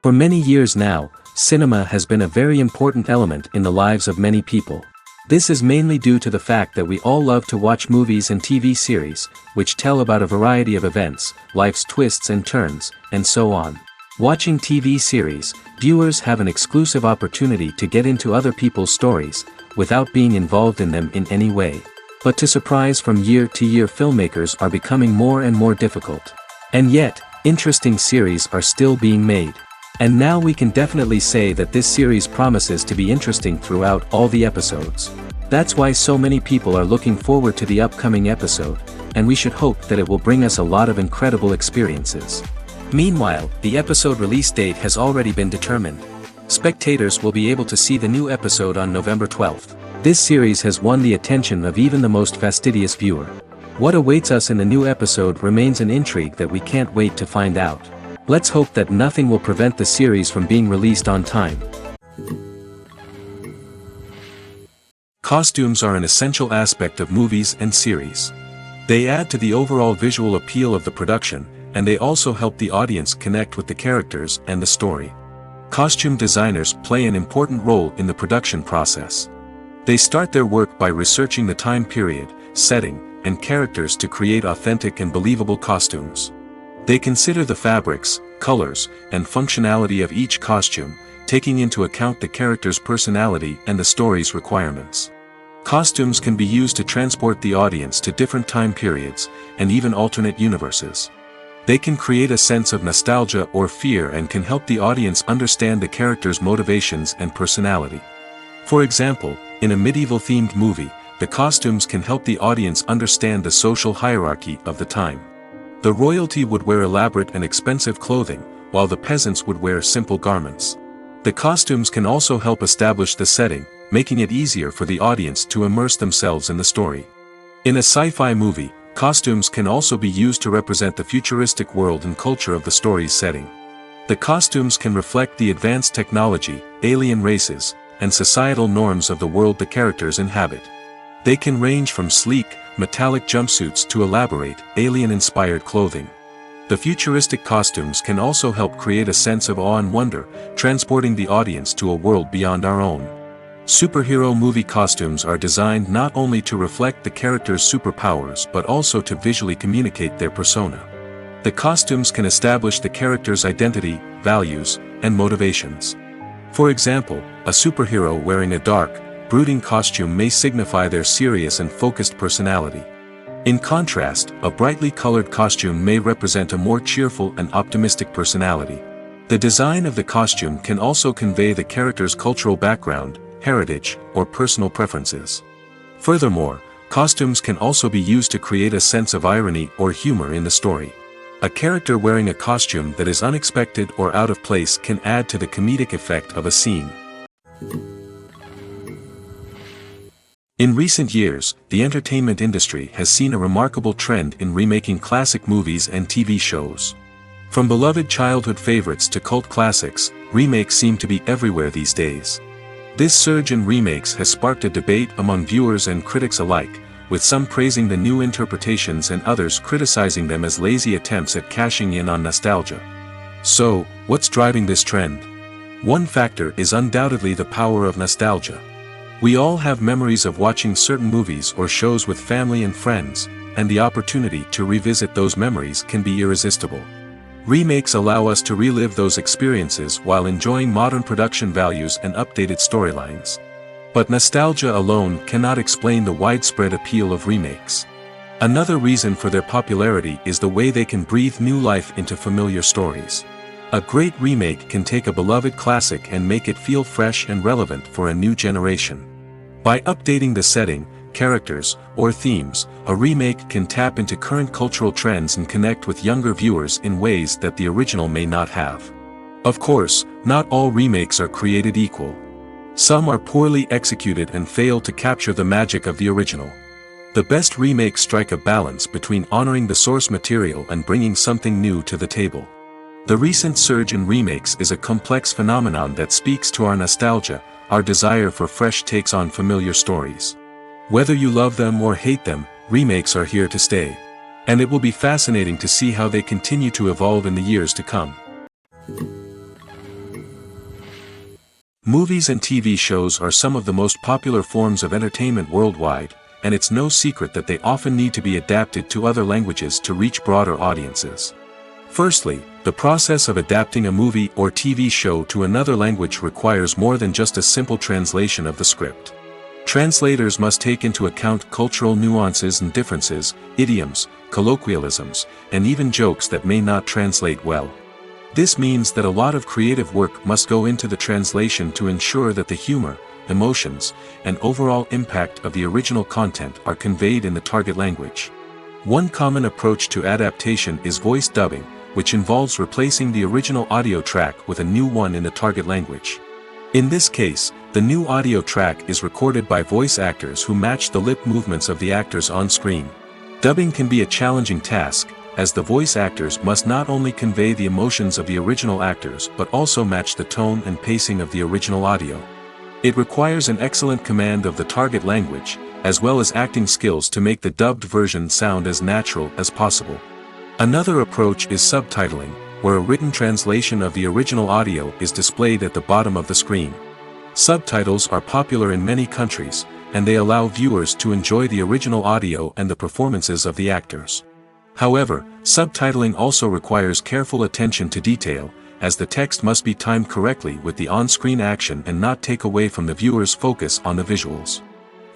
For many years now, cinema has been a very important element in the lives of many people. This is mainly due to the fact that we all love to watch movies and TV series, which tell about a variety of events, life's twists and turns, and so on. Watching TV series, viewers have an exclusive opportunity to get into other people's stories, without being involved in them in any way. But to surprise from year to year, filmmakers are becoming more and more difficult. And yet, interesting series are still being made. And now we can definitely say that this series promises to be interesting throughout all the episodes. That's why so many people are looking forward to the upcoming episode, and we should hope that it will bring us a lot of incredible experiences. Meanwhile, the episode release date has already been determined. Spectators will be able to see the new episode on November 12th. This series has won the attention of even the most fastidious viewer. What awaits us in the new episode remains an intrigue that we can't wait to find out. Let's hope that nothing will prevent the series from being released on time. Costumes are an essential aspect of movies and series. They add to the overall visual appeal of the production, and they also help the audience connect with the characters and the story. Costume designers play an important role in the production process. They start their work by researching the time period, setting, and characters to create authentic and believable costumes. They consider the fabrics, colors, and functionality of each costume, taking into account the character's personality and the story's requirements. Costumes can be used to transport the audience to different time periods, and even alternate universes. They can create a sense of nostalgia or fear and can help the audience understand the character's motivations and personality. For example, in a medieval-themed movie, the costumes can help the audience understand the social hierarchy of the time. The royalty would wear elaborate and expensive clothing, while the peasants would wear simple garments. The costumes can also help establish the setting, making it easier for the audience to immerse themselves in the story. In a sci-fi movie, costumes can also be used to represent the futuristic world and culture of the story's setting. The costumes can reflect the advanced technology, alien races, and societal norms of the world the characters inhabit. They can range from sleek, metallic jumpsuits to elaborate, alien-inspired clothing. The futuristic costumes can also help create a sense of awe and wonder, transporting the audience to a world beyond our own. Superhero movie costumes are designed not only to reflect the character's superpowers but also to visually communicate their persona. The costumes can establish the character's identity, values, and motivations. For example, a superhero wearing a dark, brooding costume may signify their serious and focused personality. In contrast, a brightly colored costume may represent a more cheerful and optimistic personality. The design of the costume can also convey the character's cultural background, heritage, or personal preferences. Furthermore, costumes can also be used to create a sense of irony or humor in the story. A character wearing a costume that is unexpected or out of place can add to the comedic effect of a scene. In recent years, the entertainment industry has seen a remarkable trend in remaking classic movies and TV shows. From beloved childhood favorites to cult classics, remakes seem to be everywhere these days. This surge in remakes has sparked a debate among viewers and critics alike, with some praising the new interpretations and others criticizing them as lazy attempts at cashing in on nostalgia. So, what's driving this trend? One factor is undoubtedly the power of nostalgia. We all have memories of watching certain movies or shows with family and friends, and the opportunity to revisit those memories can be irresistible. Remakes allow us to relive those experiences while enjoying modern production values and updated storylines. But nostalgia alone cannot explain the widespread appeal of remakes. Another reason for their popularity is the way they can breathe new life into familiar stories. A great remake can take a beloved classic and make it feel fresh and relevant for a new generation. By updating the setting, characters, or themes, a remake can tap into current cultural trends and connect with younger viewers in ways that the original may not have. Of course, not all remakes are created equal. Some are poorly executed and fail to capture the magic of the original. The best remakes strike a balance between honoring the source material and bringing something new to the table. The recent surge in remakes is a complex phenomenon that speaks to our nostalgia, our desire for fresh takes on familiar stories. Whether you love them or hate them, remakes are here to stay. And it will be fascinating to see how they continue to evolve in the years to come. Movies and TV shows are some of the most popular forms of entertainment worldwide, and it's no secret that they often need to be adapted to other languages to reach broader audiences. Firstly, the process of adapting a movie or TV show to another language requires more than just a simple translation of the script. Translators must take into account cultural nuances and differences, idioms, colloquialisms, and even jokes that may not translate well. This means that a lot of creative work must go into the translation to ensure that the humor, emotions, and overall impact of the original content are conveyed in the target language. One common approach to adaptation is voice dubbing, which involves replacing the original audio track with a new one in the target language. In this case, the new audio track is recorded by voice actors who match the lip movements of the actors on screen. Dubbing can be a challenging task, as the voice actors must not only convey the emotions of the original actors but also match the tone and pacing of the original audio. It requires an excellent command of the target language, as well as acting skills to make the dubbed version sound as natural as possible. Another approach is subtitling, where a written translation of the original audio is displayed at the bottom of the screen. Subtitles are popular in many countries, and they allow viewers to enjoy the original audio and the performances of the actors. However, subtitling also requires careful attention to detail, as the text must be timed correctly with the on-screen action and not take away from the viewer's focus on the visuals.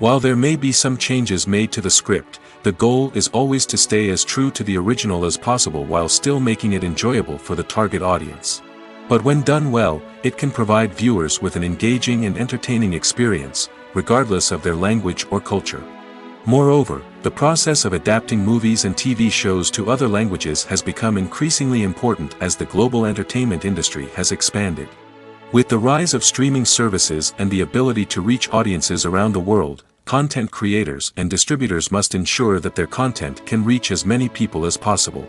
While there may be some changes made to the script, the goal is always to stay as true to the original as possible while still making it enjoyable for the target audience. But when done well, it can provide viewers with an engaging and entertaining experience, regardless of their language or culture. Moreover, the process of adapting movies and TV shows to other languages has become increasingly important as the global entertainment industry has expanded. With the rise of streaming services and the ability to reach audiences around the world, content creators and distributors must ensure that their content can reach as many people as possible.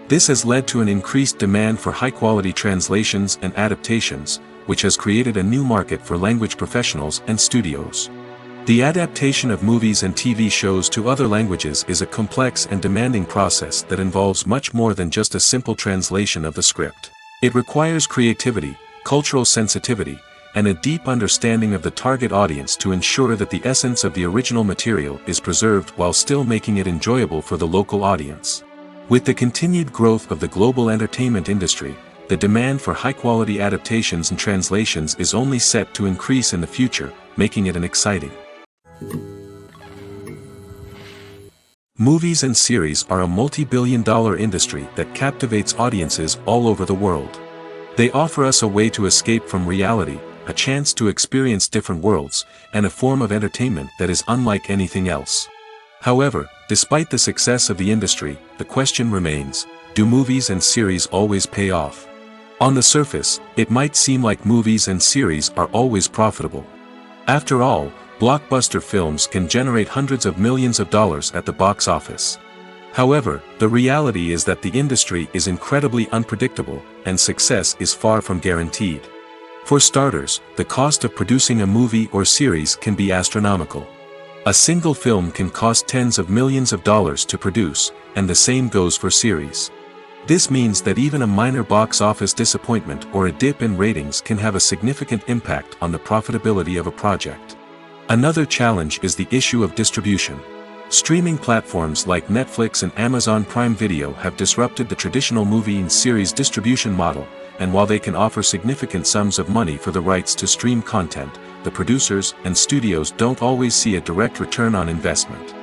This has led to an increased demand for high-quality translations and adaptations, which has created a new market for language professionals and studios. The adaptation of movies and TV shows to other languages is a complex and demanding process that involves much more than just a simple translation of the script. It requires creativity, cultural sensitivity, and a deep understanding of the target audience to ensure that the essence of the original material is preserved while still making it enjoyable for the local audience. With the continued growth of the global entertainment industry, the demand for high-quality adaptations and translations is only set to increase in the future, making it an exciting. Movies and series are a multi-billion-dollar industry that captivates audiences all over the world. They offer us a way to escape from reality, a chance to experience different worlds, and a form of entertainment that is unlike anything else. However, despite the success of the industry, the question remains, do movies and series always pay off? On the surface, it might seem like movies and series are always profitable. After all, blockbuster films can generate hundreds of millions of dollars at the box office. However, the reality is that the industry is incredibly unpredictable, and success is far from guaranteed. For starters, the cost of producing a movie or series can be astronomical. A single film can cost tens of millions of dollars to produce, and the same goes for series. This means that even a minor box office disappointment or a dip in ratings can have a significant impact on the profitability of a project. Another challenge is the issue of distribution. Streaming platforms like Netflix and Amazon Prime Video have disrupted the traditional movie and series distribution model, and while they can offer significant sums of money for the rights to stream content, the producers and studios don't always see a direct return on investment.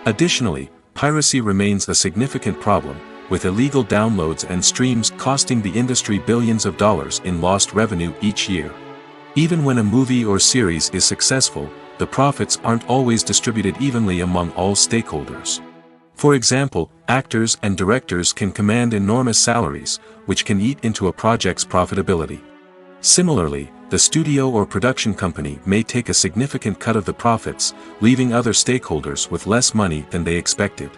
Additionally, piracy remains a significant problem, with illegal downloads and streams costing the industry billions of dollars in lost revenue each year. Even when a movie or series is successful, the profits aren't always distributed evenly among all stakeholders. For example, actors and directors can command enormous salaries, which can eat into a project's profitability. Similarly, the studio or production company may take a significant cut of the profits, leaving other stakeholders with less money than they expected.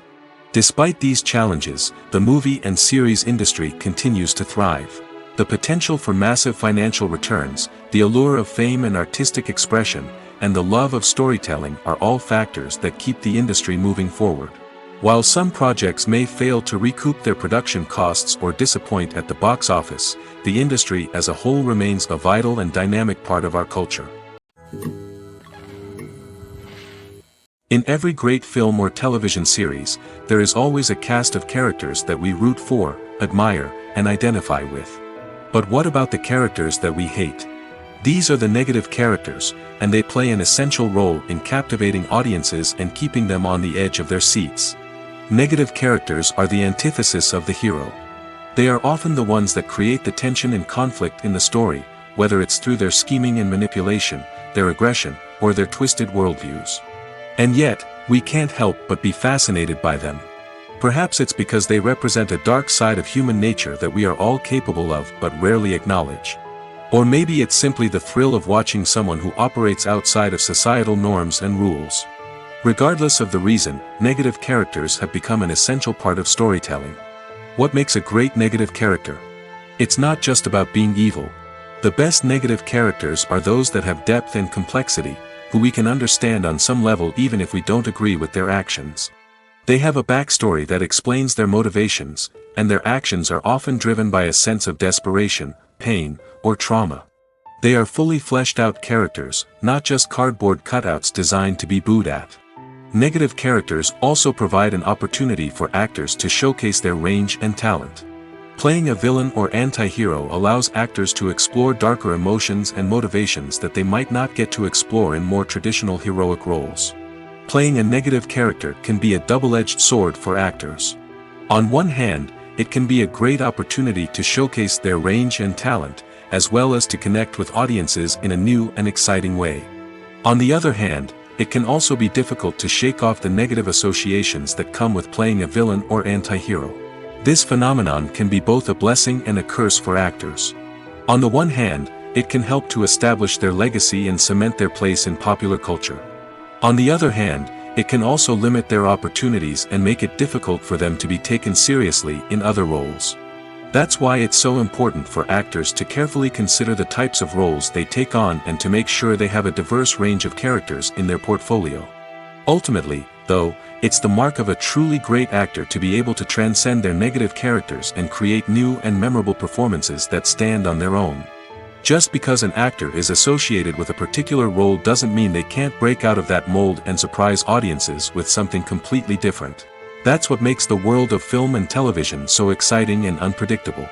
Despite these challenges, the movie and series industry continues to thrive. The potential for massive financial returns, the allure of fame and artistic expression, and the love of storytelling are all factors that keep the industry moving forward. While some projects may fail to recoup their production costs or disappoint at the box office, the industry as a whole remains a vital and dynamic part of our culture. In every great film or television series, there is always a cast of characters that we root for, admire, and identify with. But what about the characters that we hate? These are the negative characters, and they play an essential role in captivating audiences and keeping them on the edge of their seats. Negative characters are the antithesis of the hero. They are often the ones that create the tension and conflict in the story, whether it's through their scheming and manipulation, their aggression, or their twisted worldviews. And yet, we can't help but be fascinated by them. Perhaps it's because they represent a dark side of human nature that we are all capable of but rarely acknowledge. Or maybe it's simply the thrill of watching someone who operates outside of societal norms and rules. Regardless of the reason, negative characters have become an essential part of storytelling. What makes a great negative character? It's not just about being evil. The best negative characters are those that have depth and complexity, who we can understand on some level even if we don't agree with their actions. They have a backstory that explains their motivations, and their actions are often driven by a sense of desperation, pain, or trauma. They are fully fleshed out characters, not just cardboard cutouts designed to be booed at. Negative characters also provide an opportunity for actors to showcase their range and talent. Playing a villain or anti-hero allows actors to explore darker emotions and motivations that they might not get to explore in more traditional heroic roles. Playing a negative character can be a double-edged sword for actors. On one hand, it can be a great opportunity to showcase their range and talent, as well as to connect with audiences in a new and exciting way. On the other hand, it can also be difficult to shake off the negative associations that come with playing a villain or anti-hero. This phenomenon can be both a blessing and a curse for actors. On the one hand, it can help to establish their legacy and cement their place in popular culture. On the other hand, it can also limit their opportunities and make it difficult for them to be taken seriously in other roles. That's why it's so important for actors to carefully consider the types of roles they take on and to make sure they have a diverse range of characters in their portfolio. Ultimately, though, it's the mark of a truly great actor to be able to transcend their negative characters and create new and memorable performances that stand on their own. Just because an actor is associated with a particular role doesn't mean they can't break out of that mold and surprise audiences with something completely different. That's what makes the world of film and television so exciting and unpredictable.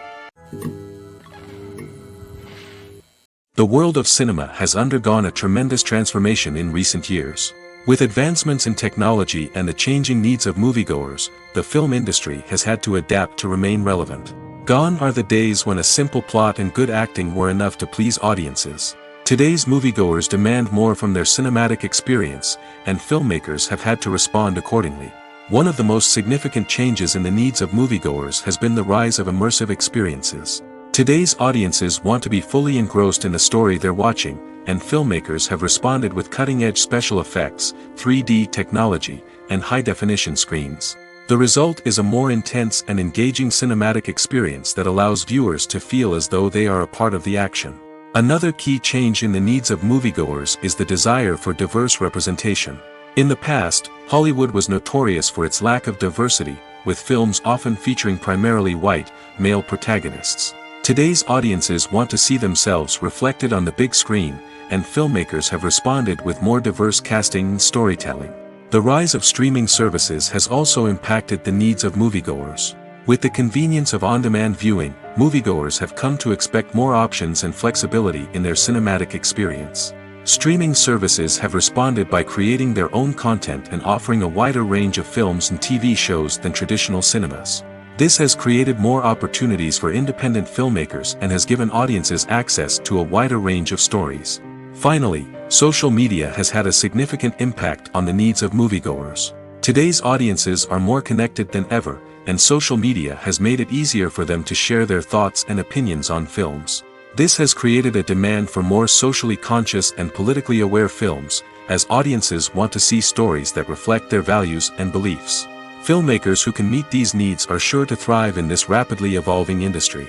The world of cinema has undergone a tremendous transformation in recent years. With advancements in technology and the changing needs of moviegoers, the film industry has had to adapt to remain relevant. Gone are the days when a simple plot and good acting were enough to please audiences. Today's moviegoers demand more from their cinematic experience, and filmmakers have had to respond accordingly. One of the most significant changes in the needs of moviegoers has been the rise of immersive experiences. Today's audiences want to be fully engrossed in the story they're watching, and filmmakers have responded with cutting-edge special effects, 3D technology, and high-definition screens. The result is a more intense and engaging cinematic experience that allows viewers to feel as though they are a part of the action. Another key change in the needs of moviegoers is the desire for diverse representation. In the past, Hollywood was notorious for its lack of diversity, with films often featuring primarily white, male protagonists. Today's audiences want to see themselves reflected on the big screen, and filmmakers have responded with more diverse casting and storytelling. The rise of streaming services has also impacted the needs of moviegoers. With the convenience of on-demand viewing, moviegoers have come to expect more options and flexibility in their cinematic experience. Streaming services have responded by creating their own content and offering a wider range of films and TV shows than traditional cinemas. This has created more opportunities for independent filmmakers and has given audiences access to a wider range of stories. Finally, social media has had a significant impact on the needs of moviegoers. Today's audiences are more connected than ever, and social media has made it easier for them to share their thoughts and opinions on films. This has created a demand for more socially conscious and politically aware films, as audiences want to see stories that reflect their values and beliefs. Filmmakers who can meet these needs are sure to thrive in this rapidly evolving industry.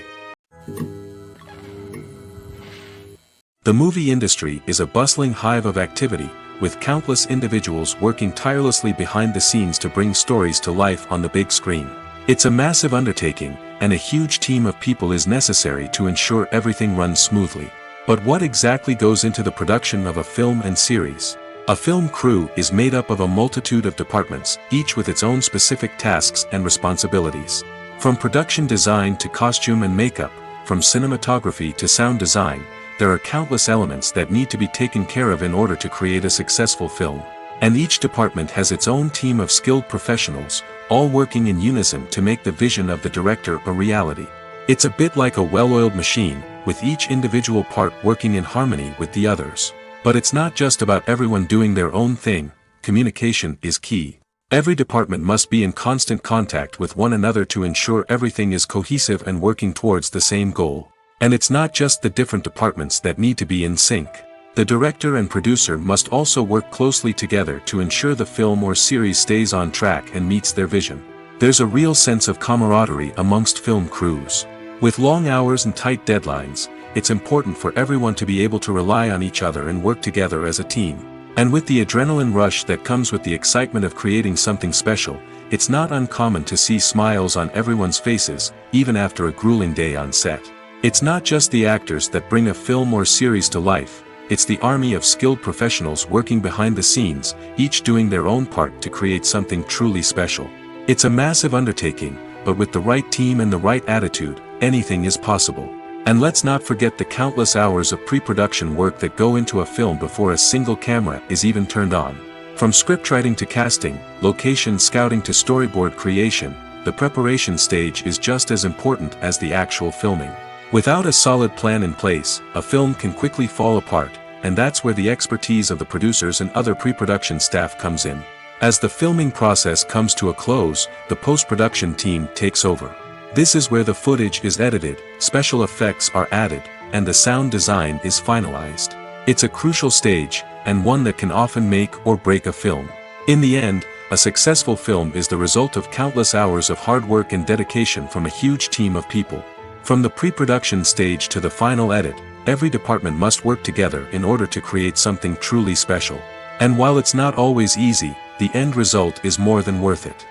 The movie industry is a bustling hive of activity, with countless individuals working tirelessly behind the scenes to bring stories to life on the big screen. It's a massive undertaking, and a huge team of people is necessary to ensure everything runs smoothly. But what exactly goes into the production of a film and series? A film crew is made up of a multitude of departments, each with its own specific tasks and responsibilities. From production design to costume and makeup, from cinematography to sound design, there are countless elements that need to be taken care of in order to create a successful film. And each department has its own team of skilled professionals, all working in unison to make the vision of the director a reality. It's a bit like a well-oiled machine, with each individual part working in harmony with the others. But it's not just about everyone doing their own thing. Communication is key. Every department must be in constant contact with one another to ensure everything is cohesive and working towards the same goal. And it's not just the different departments that need to be in sync. The director and producer must also work closely together to ensure the film or series stays on track and meets their vision. There's a real sense of camaraderie amongst film crews. With long hours and tight deadlines, it's important for everyone to be able to rely on each other and work together as a team. And with the adrenaline rush that comes with the excitement of creating something special, it's not uncommon to see smiles on everyone's faces, even after a grueling day on set. It's not just the actors that bring a film or series to life, it's the army of skilled professionals working behind the scenes, each doing their own part to create something truly special. It's a massive undertaking, but with the right team and the right attitude, anything is possible. And let's not forget the countless hours of pre-production work that go into a film before a single camera is even turned on. From scriptwriting to casting, location scouting to storyboard creation, the preparation stage is just as important as the actual filming. Without a solid plan in place, a film can quickly fall apart, and that's where the expertise of the producers and other pre-production staff comes in. As the filming process comes to a close, the post-production team takes over. This is where the footage is edited, special effects are added, and the sound design is finalized. It's a crucial stage, and one that can often make or break a film. In the end, a successful film is the result of countless hours of hard work and dedication from a huge team of people. From the pre-production stage to the final edit, every department must work together in order to create something truly special. And while it's not always easy, the end result is more than worth it.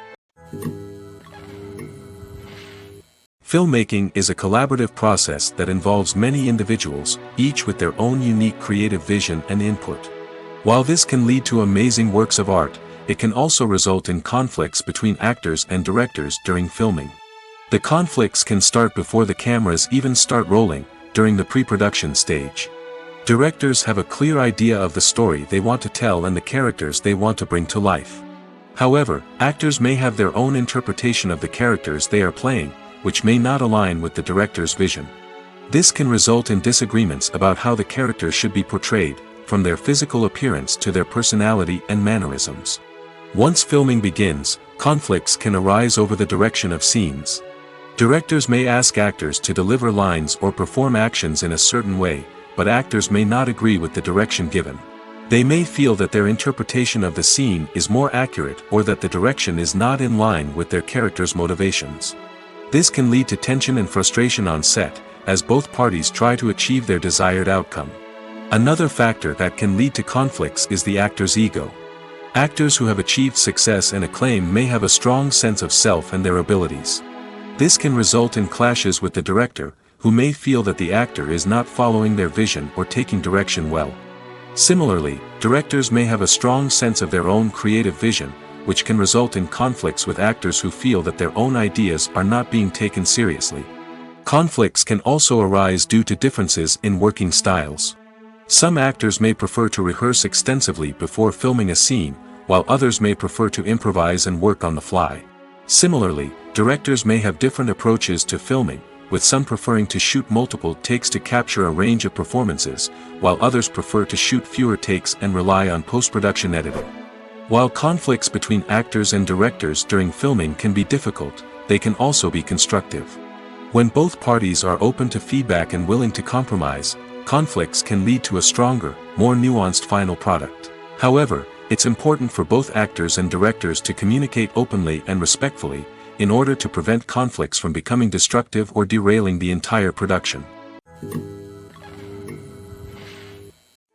Filmmaking is a collaborative process that involves many individuals, each with their own unique creative vision and input. While this can lead to amazing works of art, it can also result in conflicts between actors and directors during filming. The conflicts can start before the cameras even start rolling, during the pre-production stage. Directors have a clear idea of the story they want to tell and the characters they want to bring to life. However, actors may have their own interpretation of the characters they are playing, which may not align with the director's vision. This can result in disagreements about how the characters should be portrayed, from their physical appearance to their personality and mannerisms. Once filming begins, conflicts can arise over the direction of scenes. Directors may ask actors to deliver lines or perform actions in a certain way, but actors may not agree with the direction given. They may feel that their interpretation of the scene is more accurate or that the direction is not in line with their character's motivations. This can lead to tension and frustration on set, as both parties try to achieve their desired outcome. Another factor that can lead to conflicts is the actor's ego. Actors who have achieved success and acclaim may have a strong sense of self and their abilities. This can result in clashes with the director, who may feel that the actor is not following their vision or taking direction well. Similarly, directors may have a strong sense of their own creative vision, which can result in conflicts with actors who feel that their own ideas are not being taken seriously. Conflicts can also arise due to differences in working styles. Some actors may prefer to rehearse extensively before filming a scene, while others may prefer to improvise and work on the fly. Similarly, directors may have different approaches to filming, with some preferring to shoot multiple takes to capture a range of performances, while others prefer to shoot fewer takes and rely on post-production editing. While conflicts between actors and directors during filming can be difficult, they can also be constructive. When both parties are open to feedback and willing to compromise, conflicts can lead to a stronger, more nuanced final product. However, it's important for both actors and directors to communicate openly and respectfully, in order to prevent conflicts from becoming destructive or derailing the entire production.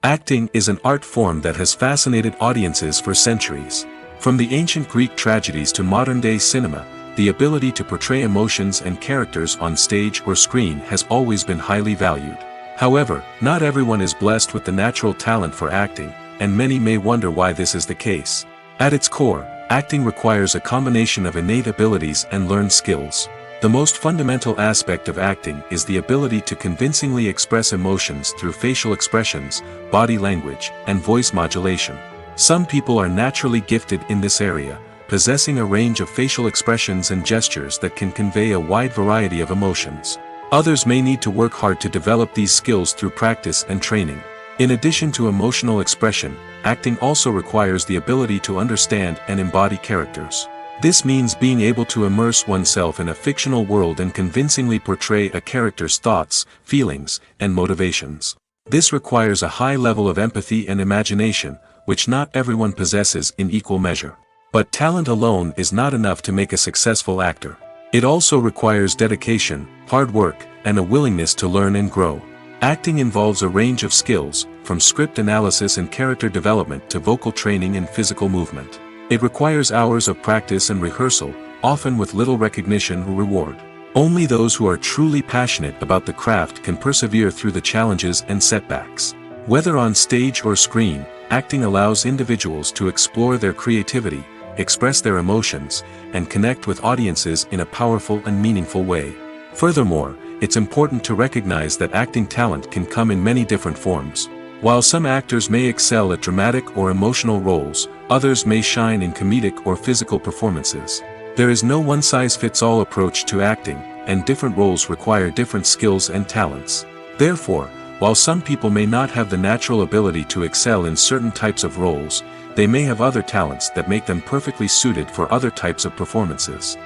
Acting is an art form that has fascinated audiences for centuries. From the ancient Greek tragedies to modern-day cinema, the ability to portray emotions and characters on stage or screen has always been highly valued. However, not everyone is blessed with the natural talent for acting, and many may wonder why this is the case. At its core, acting requires a combination of innate abilities and learned skills. The most fundamental aspect of acting is the ability to convincingly express emotions through facial expressions, body language, and voice modulation. Some people are naturally gifted in this area, possessing a range of facial expressions and gestures that can convey a wide variety of emotions. Others may need to work hard to develop these skills through practice and training. In addition to emotional expression, acting also requires the ability to understand and embody characters. This means being able to immerse oneself in a fictional world and convincingly portray a character's thoughts, feelings, and motivations. This requires a high level of empathy and imagination, which not everyone possesses in equal measure. But talent alone is not enough to make a successful actor. It also requires dedication, hard work, and a willingness to learn and grow. Acting involves a range of skills, from script analysis and character development to vocal training and physical movement. It requires hours of practice and rehearsal, often with little recognition or reward. Only those who are truly passionate about the craft can persevere through the challenges and setbacks. Whether on stage or screen, acting allows individuals to explore their creativity, express their emotions, and connect with audiences in a powerful and meaningful way. Furthermore, it's important to recognize that acting talent can come in many different forms. While some actors may excel at dramatic or emotional roles, others may shine in comedic or physical performances. There is no one-size-fits-all approach to acting, and different roles require different skills and talents. Therefore, while some people may not have the natural ability to excel in certain types of roles, they may have other talents that make them perfectly suited for other types of performances.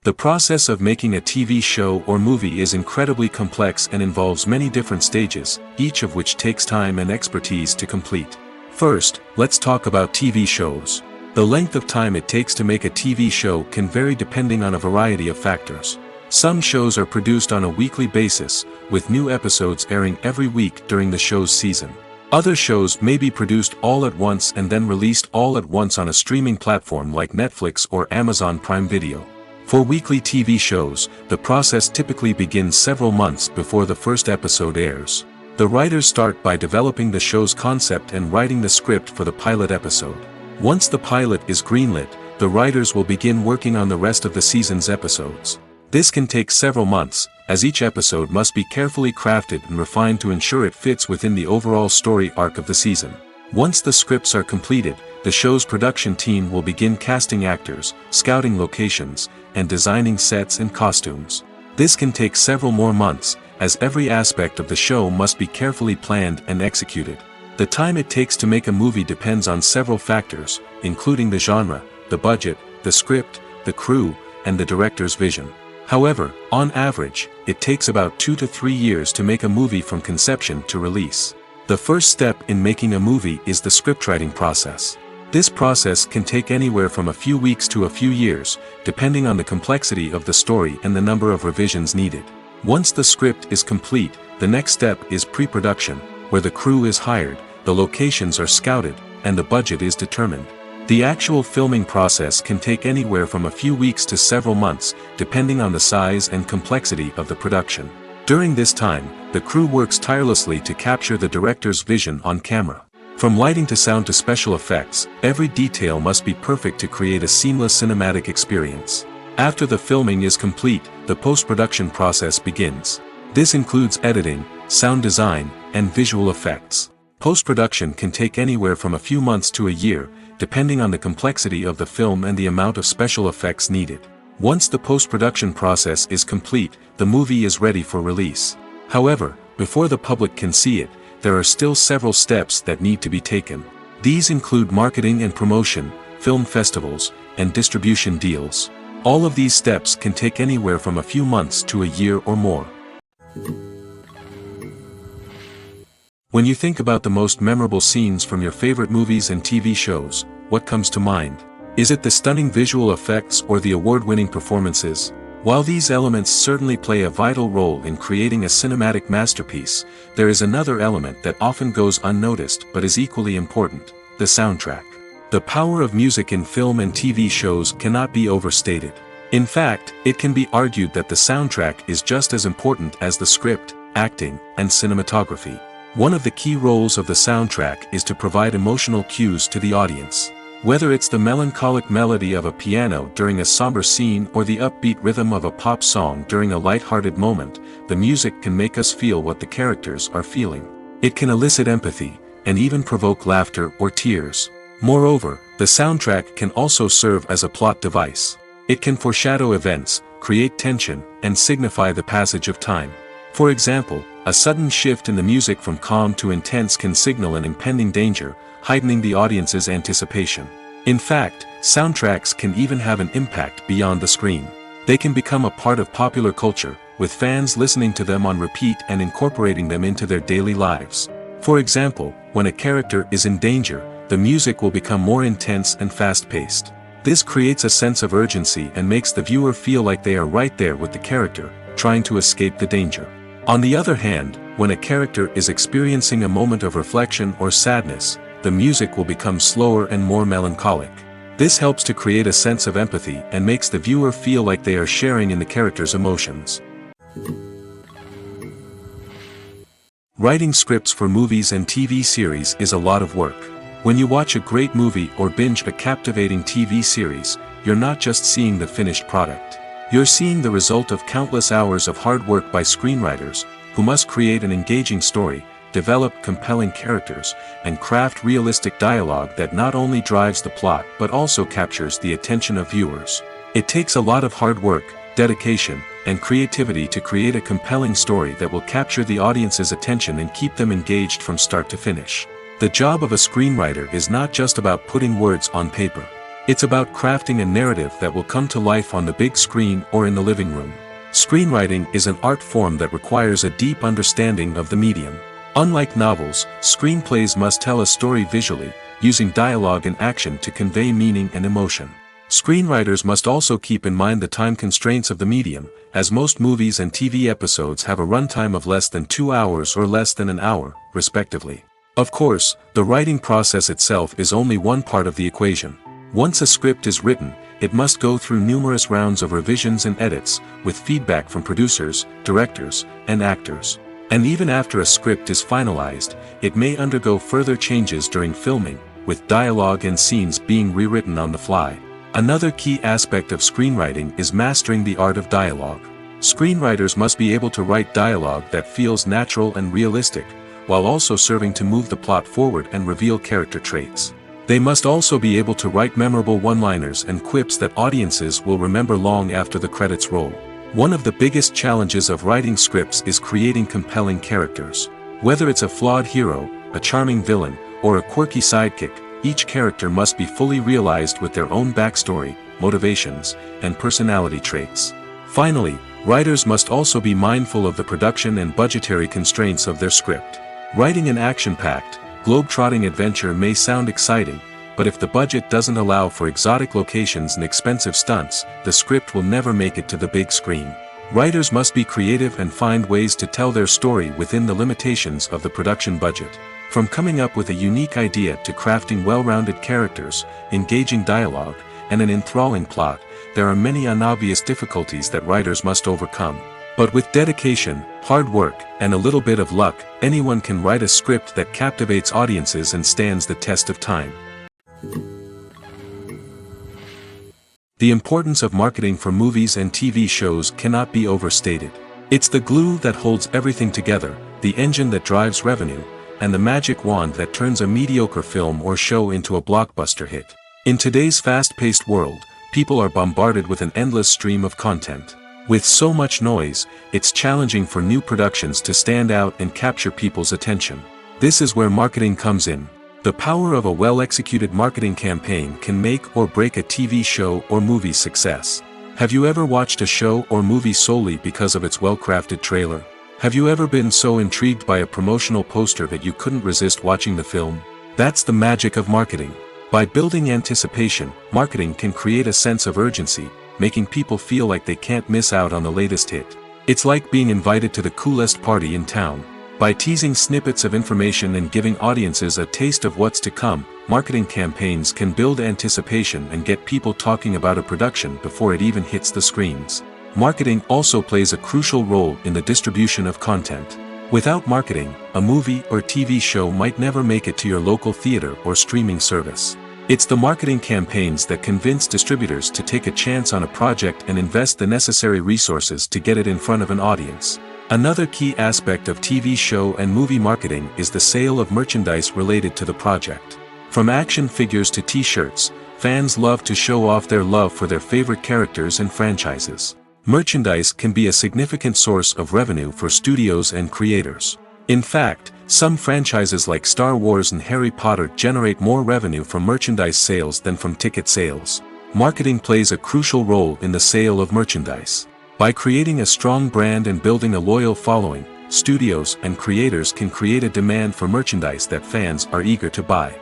The process of making a TV show or movie is incredibly complex and involves many different stages, each of which takes time and expertise to complete. First, let's talk about TV shows. The length of time it takes to make a TV show can vary depending on a variety of factors. Some shows are produced on a weekly basis, with new episodes airing every week during the show's season. Other shows may be produced all at once and then released all at once on a streaming platform like Netflix or Amazon Prime Video. For weekly TV shows, the process typically begins several months before the first episode airs. The writers start by developing the show's concept and writing the script for the pilot episode. Once the pilot is greenlit, the writers will begin working on the rest of the season's episodes. This can take several months, as each episode must be carefully crafted and refined to ensure it fits within the overall story arc of the season. Once the scripts are completed, the show's production team will begin casting actors, scouting locations, and designing sets and costumes. This can take several more months, as every aspect of the show must be carefully planned and executed. The time it takes to make a movie depends on several factors, including the genre, the budget, the script, the crew, and the director's vision. However, on average, it takes about 2 to 3 years to make a movie from conception to release. The first step in making a movie is the scriptwriting process. This process can take anywhere from a few weeks to a few years, depending on the complexity of the story and the number of revisions needed. Once the script is complete, the next step is pre-production, where the crew is hired, the locations are scouted, and the budget is determined. The actual filming process can take anywhere from a few weeks to several months, depending on the size and complexity of the production. During this time, the crew works tirelessly to capture the director's vision on camera. From lighting to sound to special effects, every detail must be perfect to create a seamless cinematic experience. After the filming is complete, the post-production process begins. This includes editing, sound design, and visual effects. Post-production can take anywhere from a few months to a year, depending on the complexity of the film and the amount of special effects needed. Once the post-production process is complete, the movie is ready for release. However, before the public can see it, there are still several steps that need to be taken. These include marketing and promotion, film festivals, and distribution deals. All of these steps can take anywhere from a few months to a year or more. When you think about the most memorable scenes from your favorite movies and TV shows, what comes to mind? Is it the stunning visual effects or the award-winning performances? While these elements certainly play a vital role in creating a cinematic masterpiece, there is another element that often goes unnoticed but is equally important: the soundtrack. The power of music in film and TV shows cannot be overstated. In fact, it can be argued that the soundtrack is just as important as the script, acting, and cinematography. One of the key roles of the soundtrack is to provide emotional cues to the audience. Whether it's the melancholic melody of a piano during a somber scene or the upbeat rhythm of a pop song during a light-hearted moment, the music can make us feel what the characters are feeling. It can elicit empathy, and even provoke laughter or tears. Moreover, the soundtrack can also serve as a plot device. It can foreshadow events, create tension, and signify the passage of time. For example, a sudden shift in the music from calm to intense can signal an impending danger, heightening the audience's anticipation. In fact, soundtracks can even have an impact beyond the screen. They can become a part of popular culture, with fans listening to them on repeat and incorporating them into their daily lives. For example, when a character is in danger, the music will become more intense and fast-paced. This creates a sense of urgency and makes the viewer feel like they are right there with the character, trying to escape the danger. On the other hand, when a character is experiencing a moment of reflection or sadness, the music will become slower and more melancholic. This helps to create a sense of empathy and makes the viewer feel like they are sharing in the character's emotions. Writing scripts for movies and TV series is a lot of work. When you watch a great movie or binge a captivating TV series, you're not just seeing the finished product. You're seeing the result of countless hours of hard work by screenwriters, who must create an engaging story, develop compelling characters, and craft realistic dialogue that not only drives the plot but also captures the attention of viewers. It takes a lot of hard work, dedication, and creativity to create a compelling story that will capture the audience's attention and keep them engaged from start to finish. The job of a screenwriter is not just about putting words on paper. It's about crafting a narrative that will come to life on the big screen or in the living room. Screenwriting is an art form that requires a deep understanding of the medium. Unlike novels, screenplays must tell a story visually, using dialogue and action to convey meaning and emotion. Screenwriters must also keep in mind the time constraints of the medium, as most movies and TV episodes have a runtime of less than 2 hours or less than an hour, respectively. Of course, the writing process itself is only one part of the equation. Once a script is written, it must go through numerous rounds of revisions and edits, with feedback from producers, directors, and actors. And even after a script is finalized, it may undergo further changes during filming, with dialogue and scenes being rewritten on the fly. Another key aspect of screenwriting is mastering the art of dialogue. Screenwriters must be able to write dialogue that feels natural and realistic, while also serving to move the plot forward and reveal character traits. They must also be able to write memorable one-liners and quips that audiences will remember long after the credits roll. One of the biggest challenges of writing scripts is creating compelling characters. Whether it's a flawed hero, a charming villain, or a quirky sidekick, each character must be fully realized with their own backstory, motivations, and personality traits. Finally, writers must also be mindful of the production and budgetary constraints of their script. Writing an action-packed, globe-trotting adventure may sound exciting, but if the budget doesn't allow for exotic locations and expensive stunts, the script will never make it to the big screen. Writers must be creative and find ways to tell their story within the limitations of the production budget. From coming up with a unique idea to crafting well-rounded characters, engaging dialogue, and an enthralling plot, there are many unobvious difficulties that writers must overcome. But with dedication, hard work, and a little bit of luck, anyone can write a script that captivates audiences and stands the test of time. The importance of marketing for movies and TV shows cannot be overstated. It's the glue that holds everything together, the engine that drives revenue, and the magic wand that turns a mediocre film or show into a blockbuster hit. In today's fast-paced world, people are bombarded with an endless stream of content. With so much noise, it's challenging for new productions to stand out and capture people's attention. This is where marketing comes in. The power of a well-executed marketing campaign can make or break a TV show or movie's success. Have you ever watched a show or movie solely because of its well-crafted trailer? Have you ever been so intrigued by a promotional poster that you couldn't resist watching the film? That's the magic of marketing. By building anticipation, marketing can create a sense of urgency, making people feel like they can't miss out on the latest hit. It's like being invited to the coolest party in town. By teasing snippets of information and giving audiences a taste of what's to come, marketing campaigns can build anticipation and get people talking about a production before it even hits the screens. Marketing also plays a crucial role in the distribution of content. Without marketing, a movie or TV show might never make it to your local theater or streaming service. It's the marketing campaigns that convince distributors to take a chance on a project and invest the necessary resources to get it in front of an audience. Another key aspect of TV show and movie marketing is the sale of merchandise related to the project. From action figures to t-shirts, fans love to show off their love for their favorite characters and franchises. Merchandise can be a significant source of revenue for studios and creators. In fact, some franchises like Star Wars and Harry Potter generate more revenue from merchandise sales than from ticket sales. Marketing plays a crucial role in the sale of merchandise. By creating a strong brand and building a loyal following, studios and creators can create a demand for merchandise that fans are eager to buy.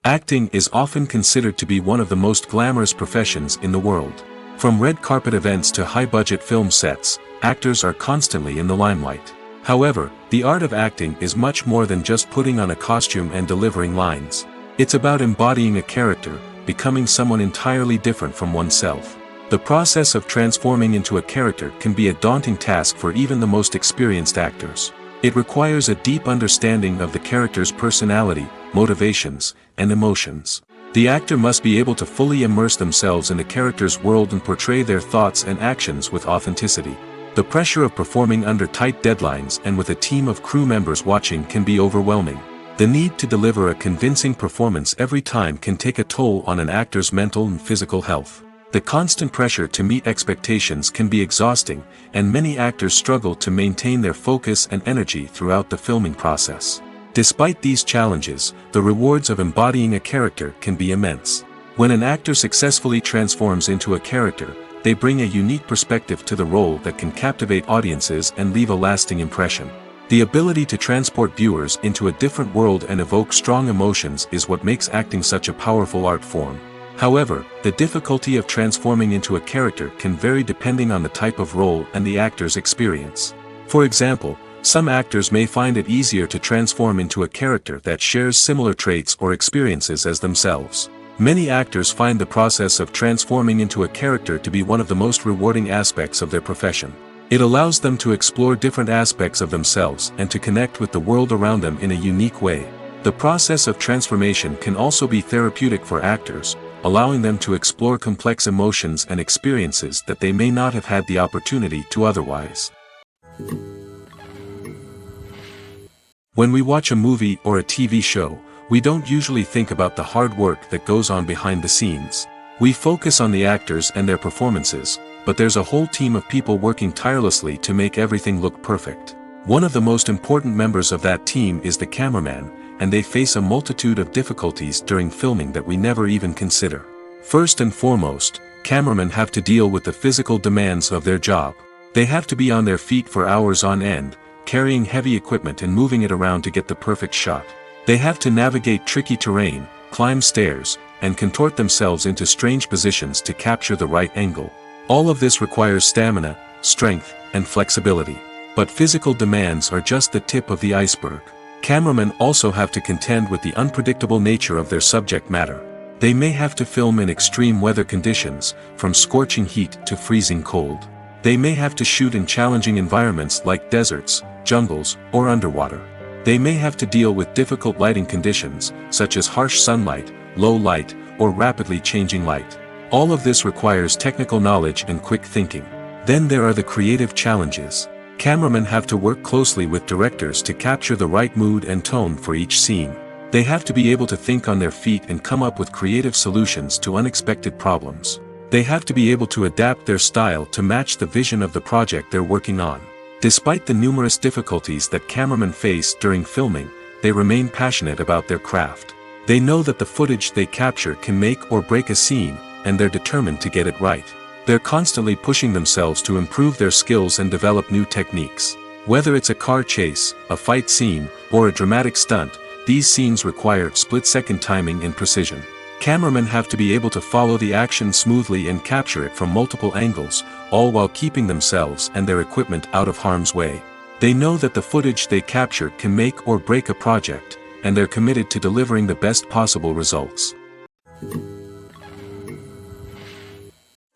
Acting is often considered to be one of the most glamorous professions in the world. From red carpet events to high-budget film sets, actors are constantly in the limelight. However, the art of acting is much more than just putting on a costume and delivering lines. It's about embodying a character, becoming someone entirely different from oneself. The process of transforming into a character can be a daunting task for even the most experienced actors. It requires a deep understanding of the character's personality, motivations, and emotions. The actor must be able to fully immerse themselves in the character's world and portray their thoughts and actions with authenticity. The pressure of performing under tight deadlines and with a team of crew members watching can be overwhelming. The need to deliver a convincing performance every time can take a toll on an actor's mental and physical health. The constant pressure to meet expectations can be exhausting, and many actors struggle to maintain their focus and energy throughout the filming process. Despite these challenges, the rewards of embodying a character can be immense. When an actor successfully transforms into a character, they bring a unique perspective to the role that can captivate audiences and leave a lasting impression. The ability to transport viewers into a different world and evoke strong emotions is what makes acting such a powerful art form. However, the difficulty of transforming into a character can vary depending on the type of role and the actor's experience. For example, some actors may find it easier to transform into a character that shares similar traits or experiences as themselves. Many actors find the process of transforming into a character to be one of the most rewarding aspects of their profession. It allows them to explore different aspects of themselves and to connect with the world around them in a unique way. The process of transformation can also be therapeutic for actors, allowing them to explore complex emotions and experiences that they may not have had the opportunity to otherwise. When we watch a movie or a TV show, we don't usually think about the hard work that goes on behind the scenes. We focus on the actors and their performances, but there's a whole team of people working tirelessly to make everything look perfect. One of the most important members of that team is the cameraman, and they face a multitude of difficulties during filming that we never even consider. First and foremost, cameramen have to deal with the physical demands of their job. They have to be on their feet for hours on end, carrying heavy equipment and moving it around to get the perfect shot. They have to navigate tricky terrain, climb stairs, and contort themselves into strange positions to capture the right angle. All of this requires stamina, strength, and flexibility. But physical demands are just the tip of the iceberg. Cameramen also have to contend with the unpredictable nature of their subject matter. They may have to film in extreme weather conditions, from scorching heat to freezing cold. They may have to shoot in challenging environments like deserts, jungles, or underwater. They may have to deal with difficult lighting conditions, such as harsh sunlight, low light, or rapidly changing light. All of this requires technical knowledge and quick thinking. Then there are the creative challenges. Cameramen have to work closely with directors to capture the right mood and tone for each scene. They have to be able to think on their feet and come up with creative solutions to unexpected problems. They have to be able to adapt their style to match the vision of the project they're working on. Despite the numerous difficulties that cameramen face during filming, they remain passionate about their craft. They know that the footage they capture can make or break a scene, and they're determined to get it right. They're constantly pushing themselves to improve their skills and develop new techniques. Whether it's a car chase, a fight scene, or a dramatic stunt, these scenes require split-second timing and precision. Cameramen have to be able to follow the action smoothly and capture it from multiple angles, all while keeping themselves and their equipment out of harm's way. They know that the footage they capture can make or break a project, and they're committed to delivering the best possible results.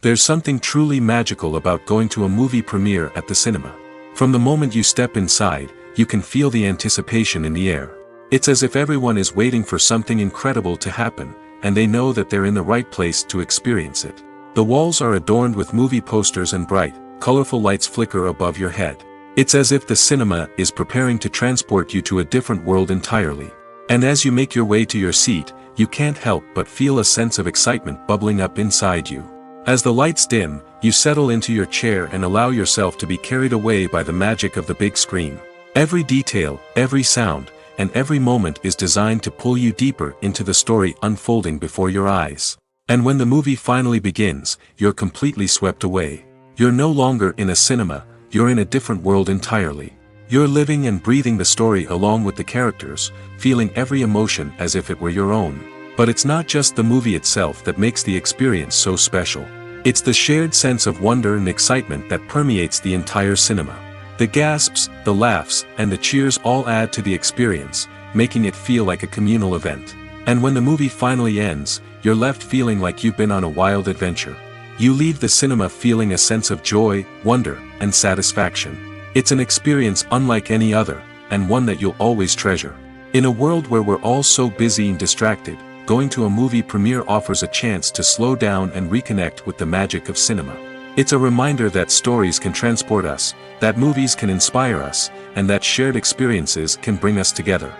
There's something truly magical about going to a movie premiere at the cinema. From the moment you step inside, you can feel the anticipation in the air. It's as if everyone is waiting for something incredible to happen, and they know that they're in the right place to experience it. The walls are adorned with movie posters and bright, colorful lights flicker above your head. It's as if the cinema is preparing to transport you to a different world entirely. And as you make your way to your seat, you can't help but feel a sense of excitement bubbling up inside you. As the lights dim, you settle into your chair and allow yourself to be carried away by the magic of the big screen. Every detail, every sound, and every moment is designed to pull you deeper into the story unfolding before your eyes. And when the movie finally begins, you're completely swept away. You're no longer in a cinema, you're in a different world entirely. You're living and breathing the story along with the characters, feeling every emotion as if it were your own. But it's not just the movie itself that makes the experience so special. It's the shared sense of wonder and excitement that permeates the entire cinema. The gasps, the laughs, and the cheers all add to the experience, making it feel like a communal event. And when the movie finally ends, you're left feeling like you've been on a wild adventure. You leave the cinema feeling a sense of joy, wonder, and satisfaction. It's an experience unlike any other, and one that you'll always treasure. In a world where we're all so busy and distracted, going to a movie premiere offers a chance to slow down and reconnect with the magic of cinema. It's a reminder that stories can transport us, that movies can inspire us, and that shared experiences can bring us together.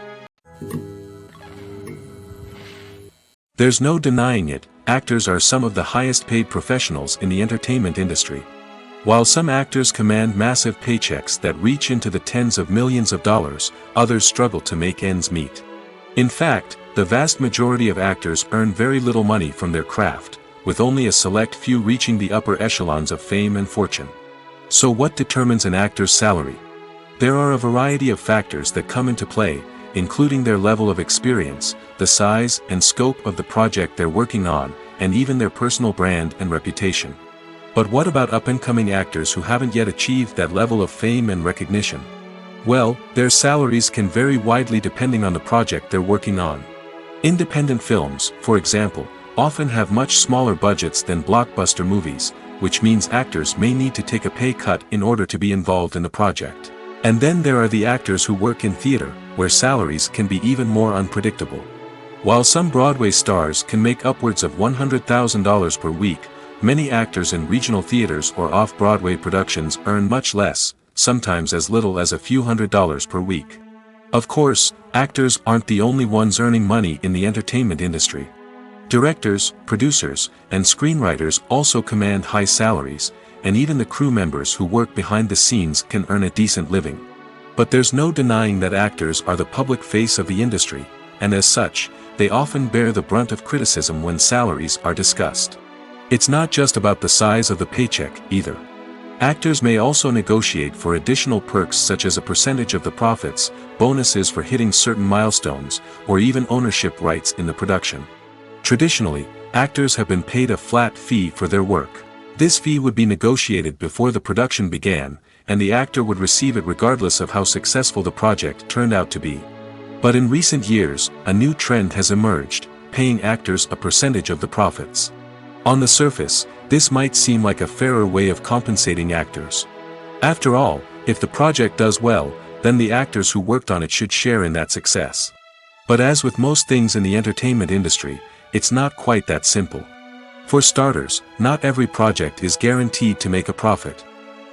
There's no denying it, actors are some of the highest paid professionals in the entertainment industry. While some actors command massive paychecks that reach into the tens of millions of dollars, others struggle to make ends meet. In fact, the vast majority of actors earn very little money from their craft, with only a select few reaching the upper echelons of fame and fortune. So what determines an actor's salary? There are a variety of factors that come into play, including their level of experience, the size and scope of the project they're working on, and even their personal brand and reputation. But what about up-and-coming actors who haven't yet achieved that level of fame and recognition? Well, their salaries can vary widely depending on the project they're working on. Independent films, for example, often have much smaller budgets than blockbuster movies, which means actors may need to take a pay cut in order to be involved in the project. And then there are the actors who work in theater, where salaries can be even more unpredictable. While some Broadway stars can make upwards of $100,000 per week, many actors in regional theaters or off-Broadway productions earn much less, sometimes as little as a few $100s per week. Of course, actors aren't the only ones earning money in the entertainment industry. Directors, producers, and screenwriters also command high salaries, and even the crew members who work behind the scenes can earn a decent living. But there's no denying that actors are the public face of the industry, and as such, they often bear the brunt of criticism when salaries are discussed. It's not just about the size of the paycheck, either. Actors may also negotiate for additional perks such as a percentage of the profits, bonuses for hitting certain milestones, or even ownership rights in the production. Traditionally, actors have been paid a flat fee for their work. This fee would be negotiated before the production began, and the actor would receive it regardless of how successful the project turned out to be. But in recent years, a new trend has emerged, paying actors a percentage of the profits. On the surface, this might seem like a fairer way of compensating actors. After all, if the project does well, then the actors who worked on it should share in that success. But as with most things in the entertainment industry, it's not quite that simple. For starters, not every project is guaranteed to make a profit.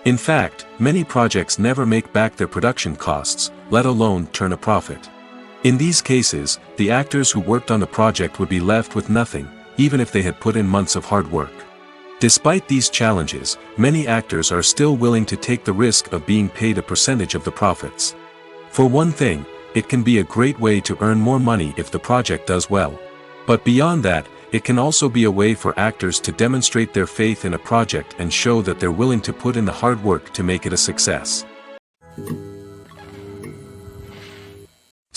In fact, many projects never make back their production costs, let alone turn a profit. In these cases, the actors who worked on the project would be left with nothing, even if they had put in months of hard work. Despite these challenges, many actors are still willing to take the risk of being paid a percentage of the profits. For one thing, it can be a great way to earn more money if the project does well. But beyond that, it can also be a way for actors to demonstrate their faith in a project and show that they're willing to put in the hard work to make it a success.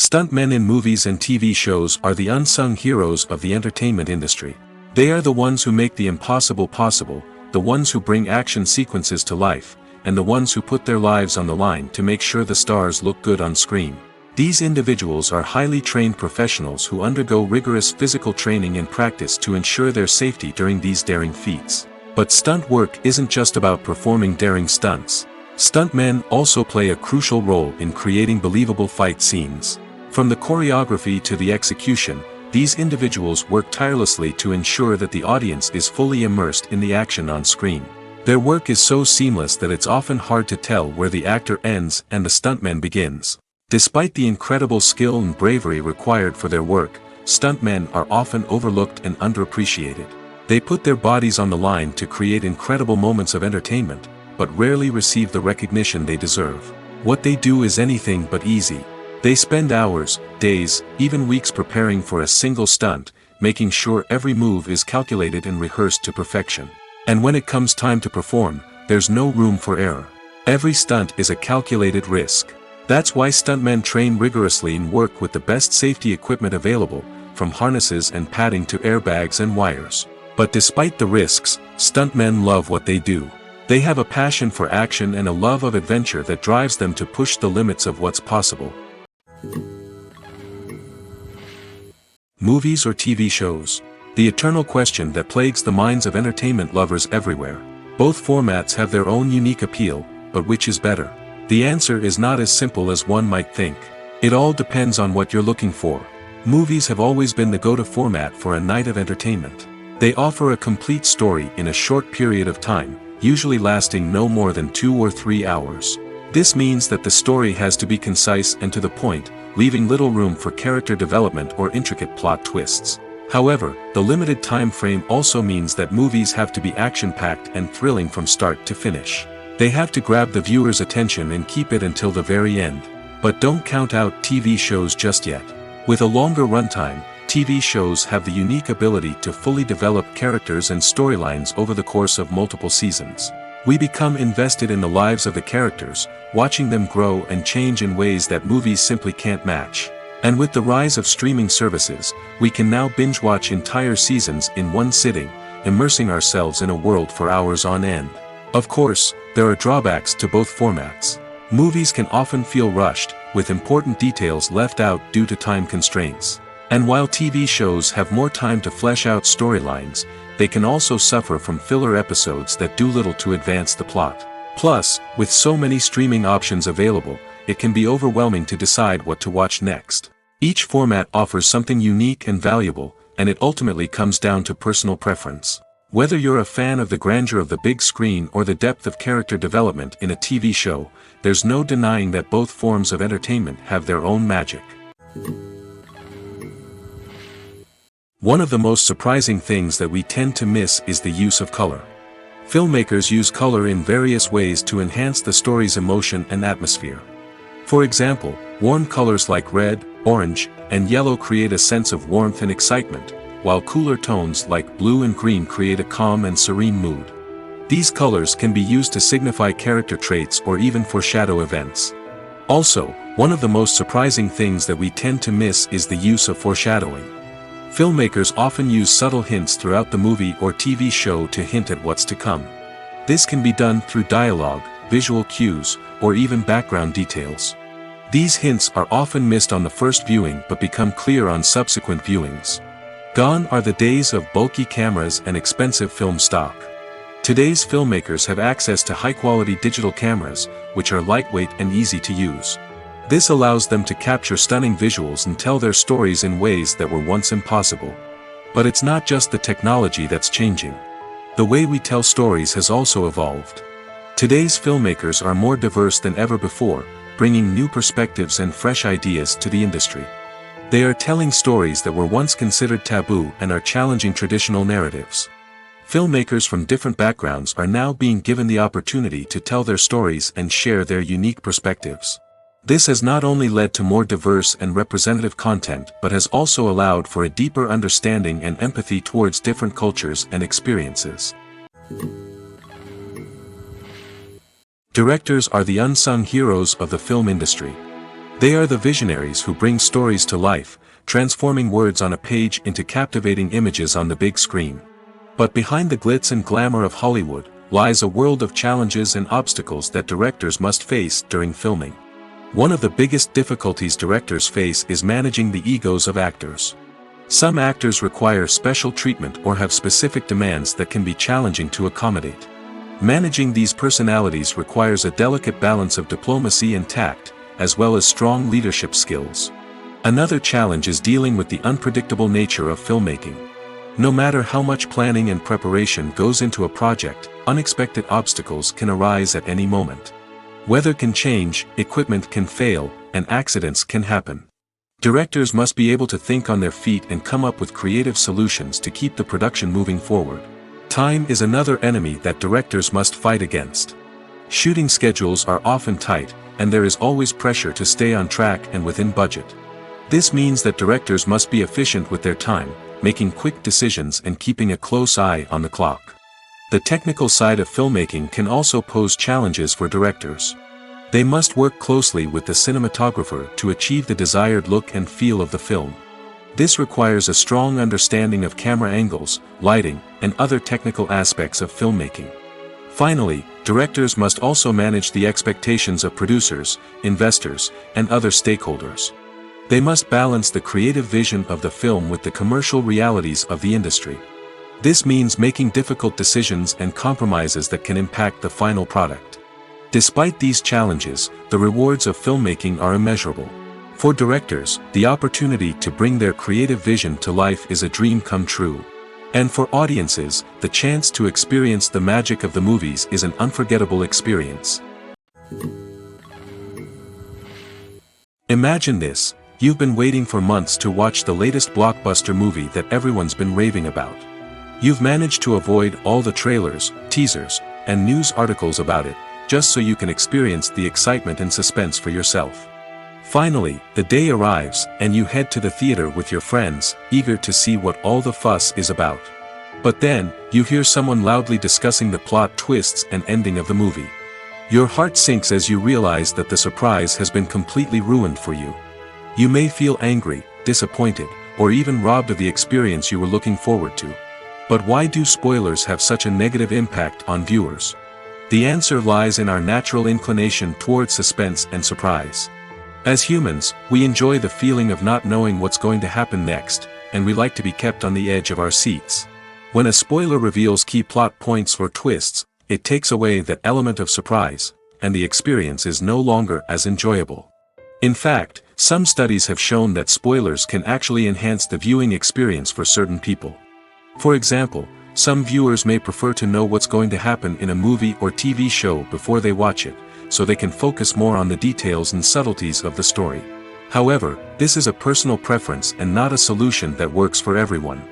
Stuntmen in movies and TV shows are the unsung heroes of the entertainment industry. They are the ones who make the impossible possible, the ones who bring action sequences to life, and the ones who put their lives on the line to make sure the stars look good on screen. These individuals are highly trained professionals who undergo rigorous physical training and practice to ensure their safety during these daring feats. But stunt work isn't just about performing daring stunts. Stuntmen also play a crucial role in creating believable fight scenes. From the choreography to the execution, these individuals work tirelessly to ensure that the audience is fully immersed in the action on screen. Their work is so seamless that it's often hard to tell where the actor ends and the stuntman begins. Despite the incredible skill and bravery required for their work, stuntmen are often overlooked and underappreciated. They put their bodies on the line to create incredible moments of entertainment, but rarely receive the recognition they deserve. What they do is anything but easy. They spend hours, days, even weeks preparing for a single stunt, making sure every move is calculated and rehearsed to perfection. And when it comes time to perform, there's no room for error. Every stunt is a calculated risk. That's why stuntmen train rigorously and work with the best safety equipment available, from harnesses and padding to airbags and wires. But despite the risks, stuntmen love what they do. They have a passion for action and a love of adventure that drives them to push the limits of what's possible. Movies or TV shows? The eternal question that plagues the minds of entertainment lovers everywhere. Both formats have their own unique appeal, but which is better? The answer is not as simple as one might think. It all depends on what you're looking for. Movies have always been the go-to format for a night of entertainment. They offer a complete story in a short period of time, usually lasting no more than 2 or 3 hours. This means that the story has to be concise and to the point, leaving little room for character development or intricate plot twists. However, the limited time frame also means that movies have to be action-packed and thrilling from start to finish. They have to grab the viewer's attention and keep it until the very end. But don't count out TV shows just yet. With a longer runtime, TV shows have the unique ability to fully develop characters and storylines over the course of multiple seasons. We become invested in the lives of the characters, watching them grow and change in ways that movies simply can't match. And with the rise of streaming services, we can now binge-watch entire seasons in one sitting, immersing ourselves in a world for hours on end. Of course, there are drawbacks to both formats. Movies can often feel rushed, with important details left out due to time constraints. And while TV shows have more time to flesh out storylines, they can also suffer from filler episodes that do little to advance the plot. Plus, with so many streaming options available, it can be overwhelming to decide what to watch next. Each format offers something unique and valuable, and it ultimately comes down to personal preference. Whether you're a fan of the grandeur of the big screen or the depth of character development in a TV show, there's no denying that both forms of entertainment have their own magic. One of the most surprising things that we tend to miss is the use of color. Filmmakers use color in various ways to enhance the story's emotion and atmosphere. For example, warm colors like red, orange, and yellow create a sense of warmth and excitement, while cooler tones like blue and green create a calm and serene mood. These colors can be used to signify character traits or even foreshadow events. Also, one of the most surprising things that we tend to miss is the use of foreshadowing. Filmmakers often use subtle hints throughout the movie or TV show to hint at what's to come. This can be done through dialogue, visual cues, or even background details. These hints are often missed on the first viewing but become clear on subsequent viewings. Gone are the days of bulky cameras and expensive film stock. Today's filmmakers have access to high-quality digital cameras, which are lightweight and easy to use. This allows them to capture stunning visuals and tell their stories in ways that were once impossible. But it's not just the technology that's changing. The way we tell stories has also evolved. Today's filmmakers are more diverse than ever before, bringing new perspectives and fresh ideas to the industry. They are telling stories that were once considered taboo and are challenging traditional narratives. Filmmakers from different backgrounds are now being given the opportunity to tell their stories and share their unique perspectives. This has not only led to more diverse and representative content but has also allowed for a deeper understanding and empathy towards different cultures and experiences. Directors are the unsung heroes of the film industry. They are the visionaries who bring stories to life, transforming words on a page into captivating images on the big screen. But behind the glitz and glamour of Hollywood, lies a world of challenges and obstacles that directors must face during filming. One of the biggest difficulties directors face is managing the egos of actors. Some actors require special treatment or have specific demands that can be challenging to accommodate. Managing these personalities requires a delicate balance of diplomacy and tact, as well as strong leadership skills. Another challenge is dealing with the unpredictable nature of filmmaking. No matter how much planning and preparation goes into a project, unexpected obstacles can arise at any moment. Weather can change, equipment can fail, and accidents can happen. Directors must be able to think on their feet and come up with creative solutions to keep the production moving forward. Time is another enemy that directors must fight against. Shooting schedules are often tight, and there is always pressure to stay on track and within budget. This means that directors must be efficient with their time, making quick decisions and keeping a close eye on the clock. The technical side of filmmaking can also pose challenges for directors. They must work closely with the cinematographer to achieve the desired look and feel of the film. This requires a strong understanding of camera angles, lighting, and other technical aspects of filmmaking. Finally, directors must also manage the expectations of producers, investors, and other stakeholders. They must balance the creative vision of the film with the commercial realities of the industry. This means making difficult decisions and compromises that can impact the final product. Despite these challenges, the rewards of filmmaking are immeasurable. For directors, the opportunity to bring their creative vision to life is a dream come true. And for audiences, the chance to experience the magic of the movies is an unforgettable experience. Imagine this: you've been waiting for months to watch the latest blockbuster movie that everyone's been raving about. You've managed to avoid all the trailers, teasers, and news articles about it, just so you can experience the excitement and suspense for yourself. Finally, the day arrives, and you head to the theater with your friends, eager to see what all the fuss is about. But then, you hear someone loudly discussing the plot twists and ending of the movie. Your heart sinks as you realize that the surprise has been completely ruined for you. You may feel angry, disappointed, or even robbed of the experience you were looking forward to. But why do spoilers have such a negative impact on viewers? The answer lies in our natural inclination toward suspense and surprise. As humans, we enjoy the feeling of not knowing what's going to happen next, and we like to be kept on the edge of our seats. When a spoiler reveals key plot points or twists, it takes away that element of surprise, and the experience is no longer as enjoyable. In fact, some studies have shown that spoilers can actually enhance the viewing experience for certain people. For example, some viewers may prefer to know what's going to happen in a movie or TV show before they watch it, so they can focus more on the details and subtleties of the story. However, this is a personal preference and not a solution that works for everyone.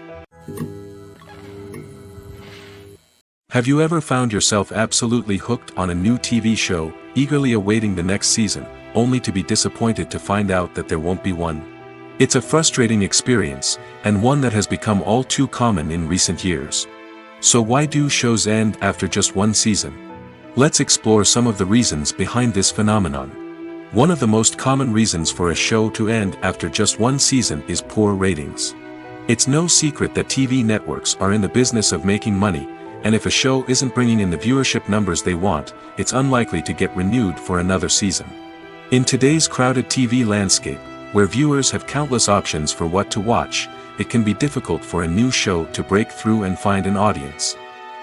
Have you ever found yourself absolutely hooked on a new TV show, eagerly awaiting the next season, only to be disappointed to find out that there won't be one? It's a frustrating experience, and one that has become all too common in recent years. So why do shows end after just one season? Let's explore some of the reasons behind this phenomenon. One of the most common reasons for a show to end after just one season is poor ratings. It's no secret that TV networks are in the business of making money, and if a show isn't bringing in the viewership numbers they want, it's unlikely to get renewed for another season. In today's crowded TV landscape, where viewers have countless options for what to watch, it can be difficult for a new show to break through and find an audience.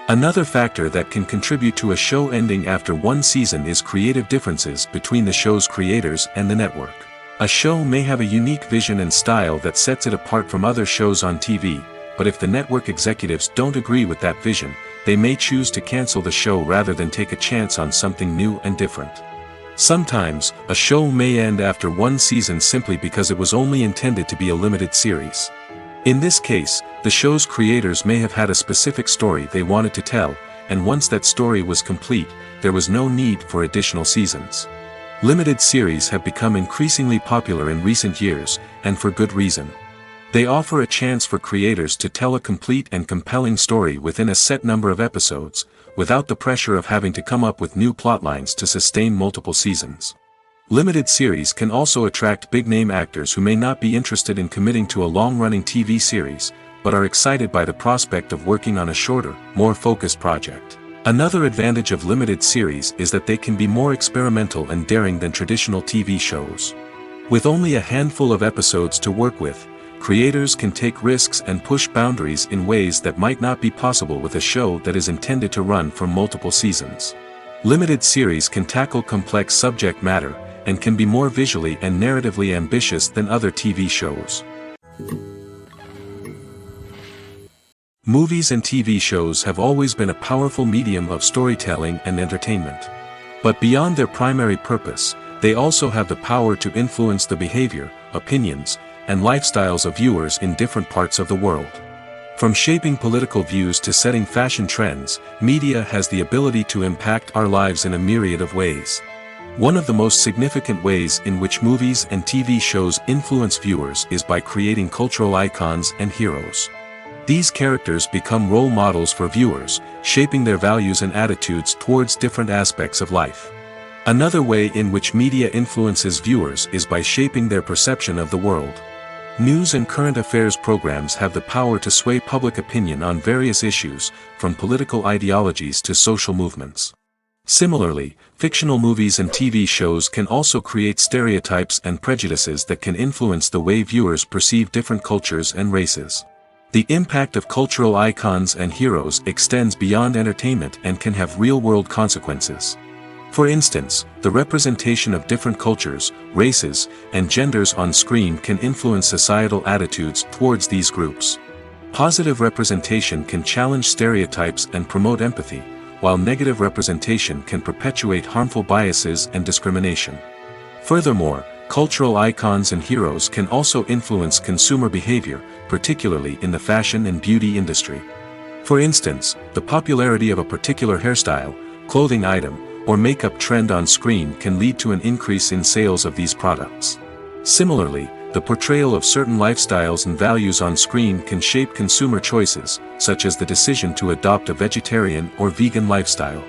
Another factor that can contribute to a show ending after one season is creative differences between the show's creators and the network. A show may have a unique vision and style that sets it apart from other shows on TV, but if the network executives don't agree with that vision, they may choose to cancel the show rather than take a chance on something new and different. Sometimes, a show may end after one season simply because it was only intended to be a limited series. In this case, the show's creators may have had a specific story they wanted to tell, and once that story was complete, there was no need for additional seasons. Limited series have become increasingly popular in recent years, and for good reason. They offer a chance for creators to tell a complete and compelling story within a set number of episodes, without the pressure of having to come up with new plotlines to sustain multiple seasons. Limited series can also attract big-name actors who may not be interested in committing to a long-running TV series, but are excited by the prospect of working on a shorter, more focused project. Another advantage of limited series is that they can be more experimental and daring than traditional TV shows. With only a handful of episodes to work with, creators can take risks and push boundaries in ways that might not be possible with a show that is intended to run for multiple seasons. Limited series can tackle complex subject matter, and can be more visually and narratively ambitious than other TV shows. Movies and TV shows have always been a powerful medium of storytelling and entertainment. But beyond their primary purpose, they also have the power to influence the behavior, opinions, and lifestyles of viewers in different parts of the world. From shaping political views to setting fashion trends, media has the ability to impact our lives in a myriad of ways. One of the most significant ways in which movies and TV shows influence viewers is by creating cultural icons and heroes. These characters become role models for viewers, shaping their values and attitudes towards different aspects of life. Another way in which media influences viewers is by shaping their perception of the world. News and current affairs programs have the power to sway public opinion on various issues, from political ideologies to social movements. Similarly, fictional movies and TV shows can also create stereotypes and prejudices that can influence the way viewers perceive different cultures and races. The impact of cultural icons and heroes extends beyond entertainment and can have real-world consequences. For instance, the representation of different cultures, races, and genders on screen can influence societal attitudes towards these groups. Positive representation can challenge stereotypes and promote empathy, while negative representation can perpetuate harmful biases and discrimination. Furthermore, cultural icons and heroes can also influence consumer behavior, particularly in the fashion and beauty industry. For instance, the popularity of a particular hairstyle, clothing item, or makeup trend on screen can lead to an increase in sales of these products. Similarly, the portrayal of certain lifestyles and values on screen can shape consumer choices, such as the decision to adopt a vegetarian or vegan lifestyle.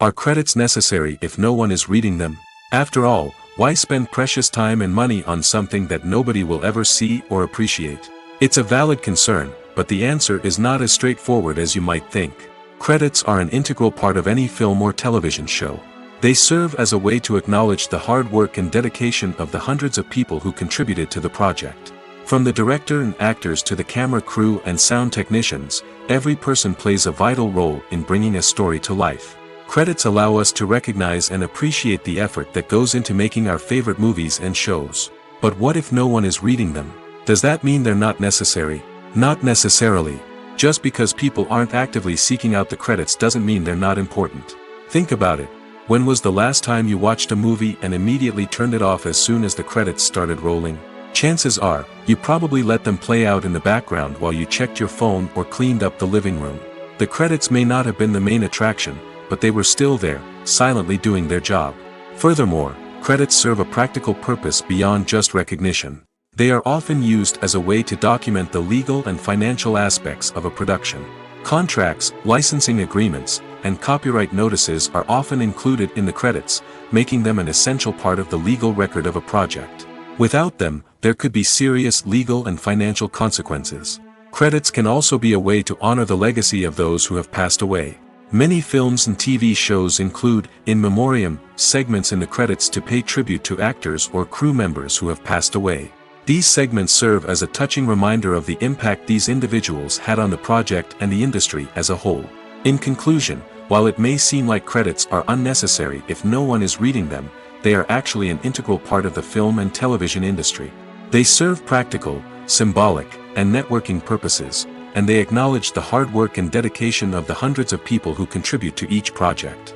Are credits necessary if no one is reading them? After all, why spend precious time and money on something that nobody will ever see or appreciate? It's a valid concern, but the answer is not as straightforward as you might think. Credits are an integral part of any film or television show. They serve as a way to acknowledge the hard work and dedication of the hundreds of people who contributed to the project. From the director and actors to the camera crew and sound technicians, every person plays a vital role in bringing a story to life. Credits allow us to recognize and appreciate the effort that goes into making our favorite movies and shows. But what if no one is reading them? Does that mean they're not necessary? Not necessarily. Just because people aren't actively seeking out the credits doesn't mean they're not important. Think about it. When was the last time you watched a movie and immediately turned it off as soon as the credits started rolling? Chances are, you probably let them play out in the background while you checked your phone or cleaned up the living room. The credits may not have been the main attraction, but they were still there, silently doing their job. Furthermore, credits serve a practical purpose beyond just recognition. They are often used as a way to document the legal and financial aspects of a production. Contracts, licensing agreements, and copyright notices are often included in the credits, making them an essential part of the legal record of a project. Without them, there could be serious legal and financial consequences. Credits can also be a way to honor the legacy of those who have passed away. Many films and TV shows include, in memoriam, segments in the credits to pay tribute to actors or crew members who have passed away. These segments serve as a touching reminder of the impact these individuals had on the project and the industry as a whole. In conclusion, while it may seem like credits are unnecessary if no one is reading them, they are actually an integral part of the film and television industry. They serve practical, symbolic, and networking purposes, and they acknowledge the hard work and dedication of the hundreds of people who contribute to each project.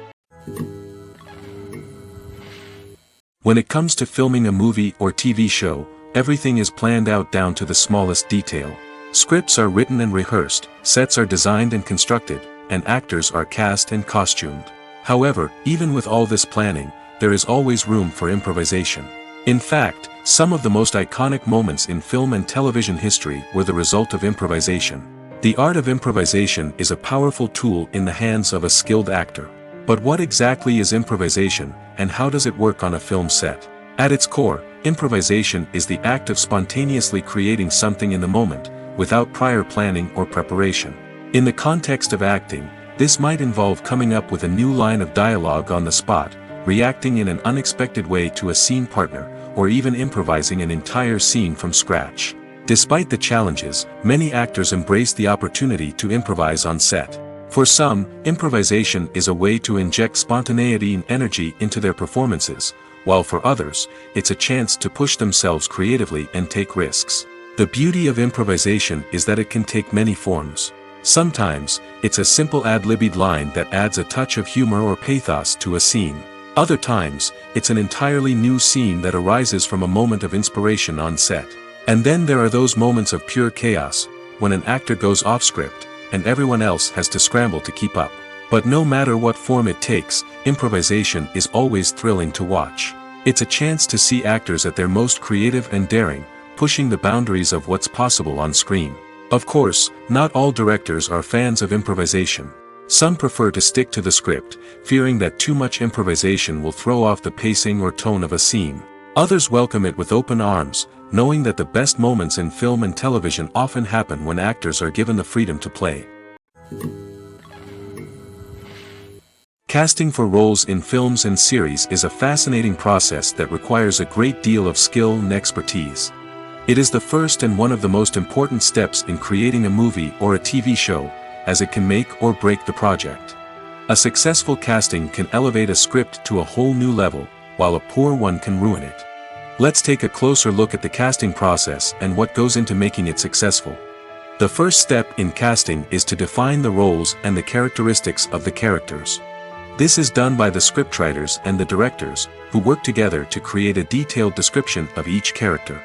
When it comes to filming a movie or TV show, everything is planned out down to the smallest detail. Scripts are written and rehearsed, sets are designed and constructed, and actors are cast and costumed. However, even with all this planning, there is always room for improvisation. In fact, some of the most iconic moments in film and television history were the result of improvisation. The art of improvisation is a powerful tool in the hands of a skilled actor. But what exactly is improvisation, and how does it work on a film set? At its core, improvisation is the act of spontaneously creating something in the moment, without prior planning or preparation. In the context of acting, this might involve coming up with a new line of dialogue on the spot, reacting in an unexpected way to a scene partner, or even improvising an entire scene from scratch. Despite the challenges, many actors embrace the opportunity to improvise on set. For some, improvisation is a way to inject spontaneity and energy into their performances, while for others, it's a chance to push themselves creatively and take risks. The beauty of improvisation is that it can take many forms. Sometimes, it's a simple ad-libbed line that adds a touch of humor or pathos to a scene. Other times, it's an entirely new scene that arises from a moment of inspiration on set. And then there are those moments of pure chaos, when an actor goes off script, and everyone else has to scramble to keep up. But no matter what form it takes, improvisation is always thrilling to watch. It's a chance to see actors at their most creative and daring, pushing the boundaries of what's possible on screen. Of course, not all directors are fans of improvisation. Some prefer to stick to the script, fearing that too much improvisation will throw off the pacing or tone of a scene. Others welcome it with open arms, knowing that the best moments in film and television often happen when actors are given the freedom to play. Casting for roles in films and series is a fascinating process that requires a great deal of skill and expertise. It is the first and one of the most important steps in creating a movie or a TV show, as it can make or break the project. A successful casting can elevate a script to a whole new level, while a poor one can ruin it. Let's take a closer look at the casting process and what goes into making it successful. The first step in casting is to define the roles and the characteristics of the characters. This is done by the scriptwriters and the directors, who work together to create a detailed description of each character.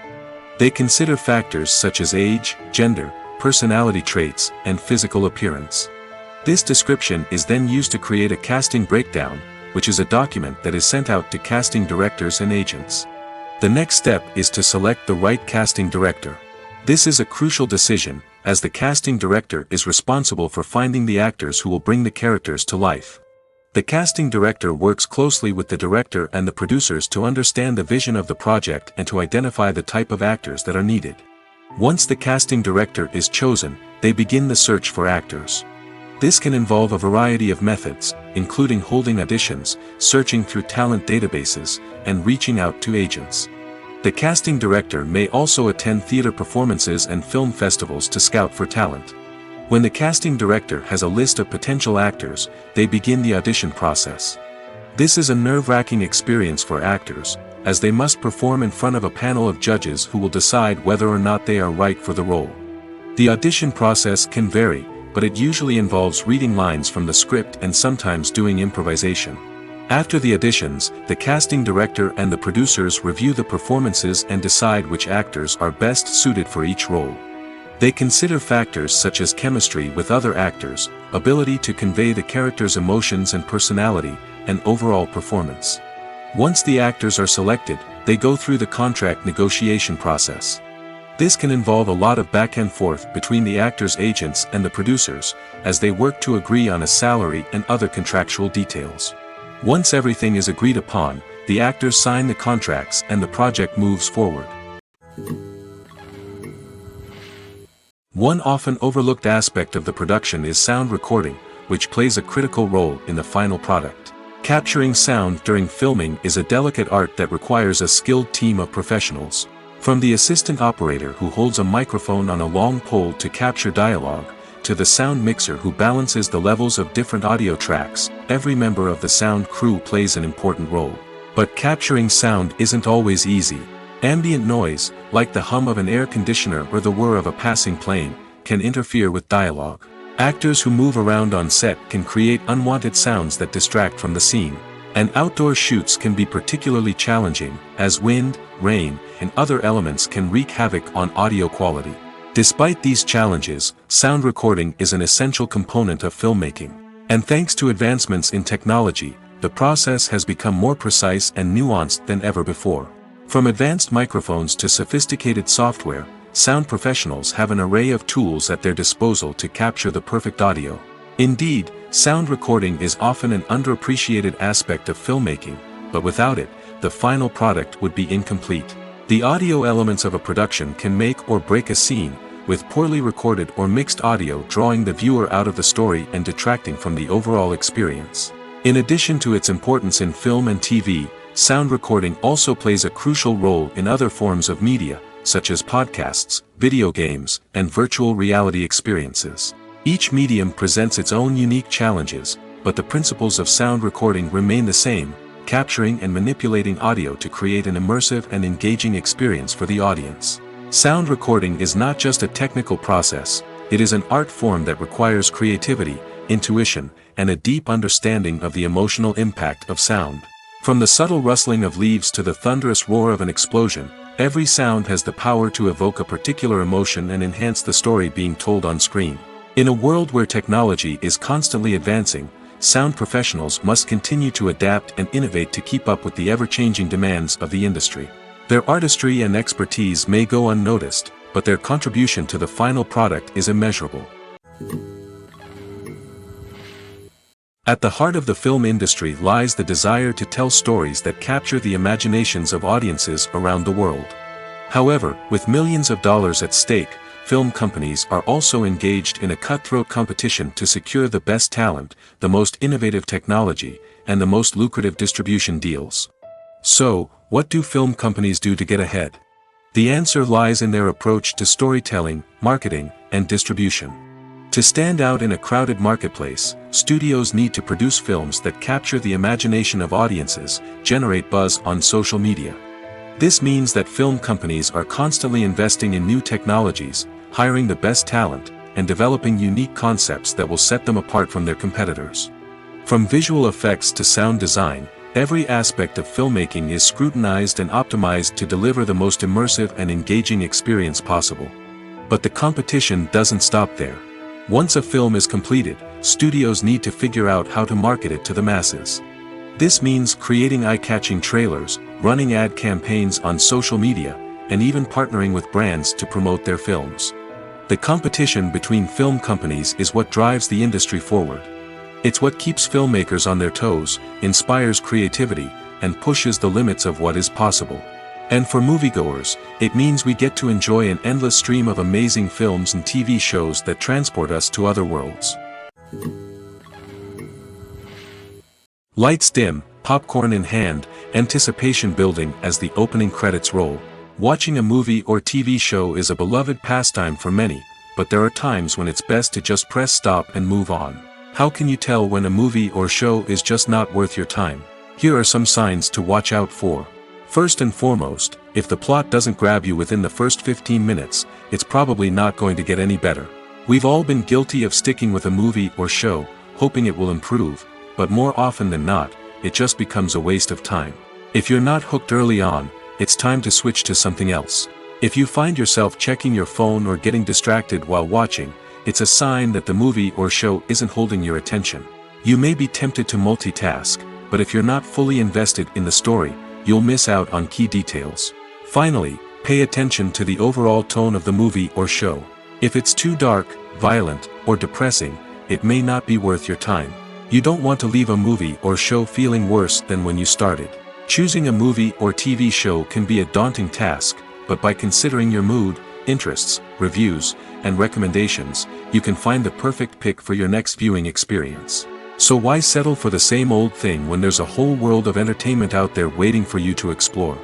They consider factors such as age, gender, personality traits, and physical appearance. This description is then used to create a casting breakdown, which is a document that is sent out to casting directors and agents. The next step is to select the right casting director. This is a crucial decision, as the casting director is responsible for finding the actors who will bring the characters to life. The casting director works closely with the director and the producers to understand the vision of the project and to identify the type of actors that are needed. Once the casting director is chosen, they begin the search for actors. This can involve a variety of methods, including holding auditions, searching through talent databases, and reaching out to agents. The casting director may also attend theater performances and film festivals to scout for talent. When the casting director has a list of potential actors, they begin the audition process. This is a nerve-wracking experience for actors, as they must perform in front of a panel of judges who will decide whether or not they are right for the role. The audition process can vary, but it usually involves reading lines from the script and sometimes doing improvisation. After the auditions, the casting director and the producers review the performances and decide which actors are best suited for each role. They consider factors such as chemistry with other actors, ability to convey the character's emotions and personality, and overall performance. Once the actors are selected, they go through the contract negotiation process. This can involve a lot of back and forth between the actors' agents and the producers, as they work to agree on a salary and other contractual details. Once everything is agreed upon, the actors sign the contracts and the project moves forward. One often overlooked aspect of the production is sound recording, which plays a critical role in the final product. Capturing sound during filming is a delicate art that requires a skilled team of professionals. From the assistant operator who holds a microphone on a long pole to capture dialogue, to the sound mixer who balances the levels of different audio tracks, every member of the sound crew plays an important role. But capturing sound isn't always easy. Ambient noise, like the hum of an air conditioner or the whir of a passing plane, can interfere with dialogue. Actors who move around on set can create unwanted sounds that distract from the scene. And outdoor shoots can be particularly challenging, as wind, rain, and other elements can wreak havoc on audio quality. Despite these challenges, sound recording is an essential component of filmmaking. And thanks to advancements in technology, the process has become more precise and nuanced than ever before. From advanced microphones to sophisticated software, sound professionals have an array of tools at their disposal to capture the perfect audio. Indeed, sound recording is often an underappreciated aspect of filmmaking, but without it, the final product would be incomplete. The audio elements of a production can make or break a scene, with poorly recorded or mixed audio drawing the viewer out of the story and detracting from the overall experience. In addition to its importance in film and TV, sound recording also plays a crucial role in other forms of media, such as podcasts, video games, and virtual reality experiences. Each medium presents its own unique challenges, but the principles of sound recording remain the same, capturing and manipulating audio to create an immersive and engaging experience for the audience. Sound recording is not just a technical process, it is an art form that requires creativity, intuition, and a deep understanding of the emotional impact of sound. From the subtle rustling of leaves to the thunderous roar of an explosion, every sound has the power to evoke a particular emotion and enhance the story being told on screen. In a world where technology is constantly advancing, sound professionals must continue to adapt and innovate to keep up with the ever-changing demands of the industry. Their artistry and expertise may go unnoticed, but their contribution to the final product is immeasurable. At the heart of the film industry lies the desire to tell stories that capture the imaginations of audiences around the world. However, with millions of dollars at stake, film companies are also engaged in a cutthroat competition to secure the best talent, the most innovative technology, and the most lucrative distribution deals. So, what do film companies do to get ahead? The answer lies in their approach to storytelling, marketing, and distribution. To stand out in a crowded marketplace, studios need to produce films that capture the imagination of audiences, generate buzz on social media. This means that film companies are constantly investing in new technologies, hiring the best talent, and developing unique concepts that will set them apart from their competitors. From visual effects to sound design, every aspect of filmmaking is scrutinized and optimized to deliver the most immersive and engaging experience possible. But the competition doesn't stop there. Once a film is completed, studios need to figure out how to market it to the masses. This means creating eye-catching trailers, running ad campaigns on social media, and even partnering with brands to promote their films. The competition between film companies is what drives the industry forward. It's what keeps filmmakers on their toes, inspires creativity, and pushes the limits of what is possible. And for moviegoers, it means we get to enjoy an endless stream of amazing films and TV shows that transport us to other worlds. Lights dim, popcorn in hand, anticipation building as the opening credits roll. Watching a movie or TV show is a beloved pastime for many, but there are times when it's best to just press stop and move on. How can you tell when a movie or show is just not worth your time? Here are some signs to watch out for. First and foremost, if the plot doesn't grab you within the first 15 minutes, it's probably not going to get any better. We've all been guilty of sticking with a movie or show, hoping it will improve, but more often than not, it just becomes a waste of time. If you're not hooked early on, it's time to switch to something else. If you find yourself checking your phone or getting distracted while watching, it's a sign that the movie or show isn't holding your attention. You may be tempted to multitask, but if you're not fully invested in the story, you'll miss out on key details. Finally, pay attention to the overall tone of the movie or show. If it's too dark, violent, or depressing, it may not be worth your time. You don't want to leave a movie or show feeling worse than when you started. Choosing a movie or TV show can be a daunting task, but by considering your mood, interests, reviews, and recommendations, you can find the perfect pick for your next viewing experience. So why settle for the same old thing when there's a whole world of entertainment out there waiting for you to explore?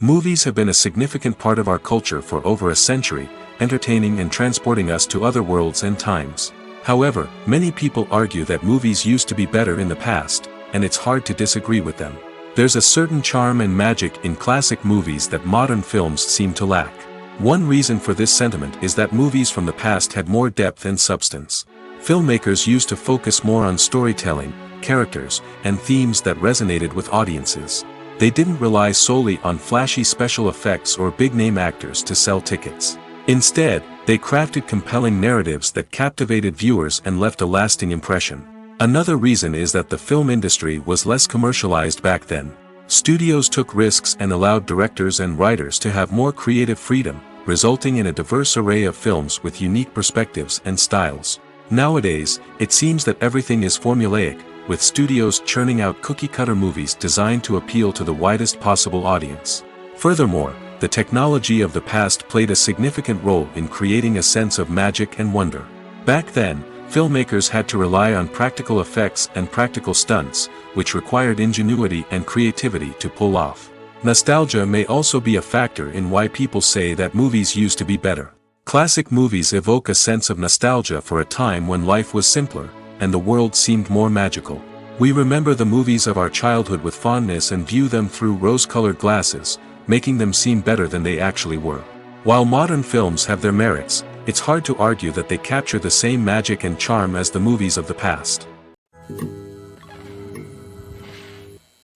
Movies have been a significant part of our culture for over a century, entertaining and transporting us to other worlds and times. However, many people argue that movies used to be better in the past, and it's hard to disagree with them. There's a certain charm and magic in classic movies that modern films seem to lack. One reason for this sentiment is that movies from the past had more depth and substance. Filmmakers used to focus more on storytelling, characters, and themes that resonated with audiences. They didn't rely solely on flashy special effects or big-name actors to sell tickets. Instead, they crafted compelling narratives that captivated viewers and left a lasting impression. Another reason is that the film industry was less commercialized back then. Studios took risks and allowed directors and writers to have more creative freedom, resulting in a diverse array of films with unique perspectives and styles. Nowadays, it seems that everything is formulaic, with studios churning out cookie-cutter movies designed to appeal to the widest possible audience. Furthermore, the technology of the past played a significant role in creating a sense of magic and wonder. Back then, filmmakers had to rely on practical effects and practical stunts, which required ingenuity and creativity to pull off. Nostalgia may also be a factor in why people say that movies used to be better. Classic movies evoke a sense of nostalgia for a time when life was simpler, and the world seemed more magical. We remember the movies of our childhood with fondness and view them through rose-colored glasses, making them seem better than they actually were. While modern films have their merits, it's hard to argue that they capture the same magic and charm as the movies of the past.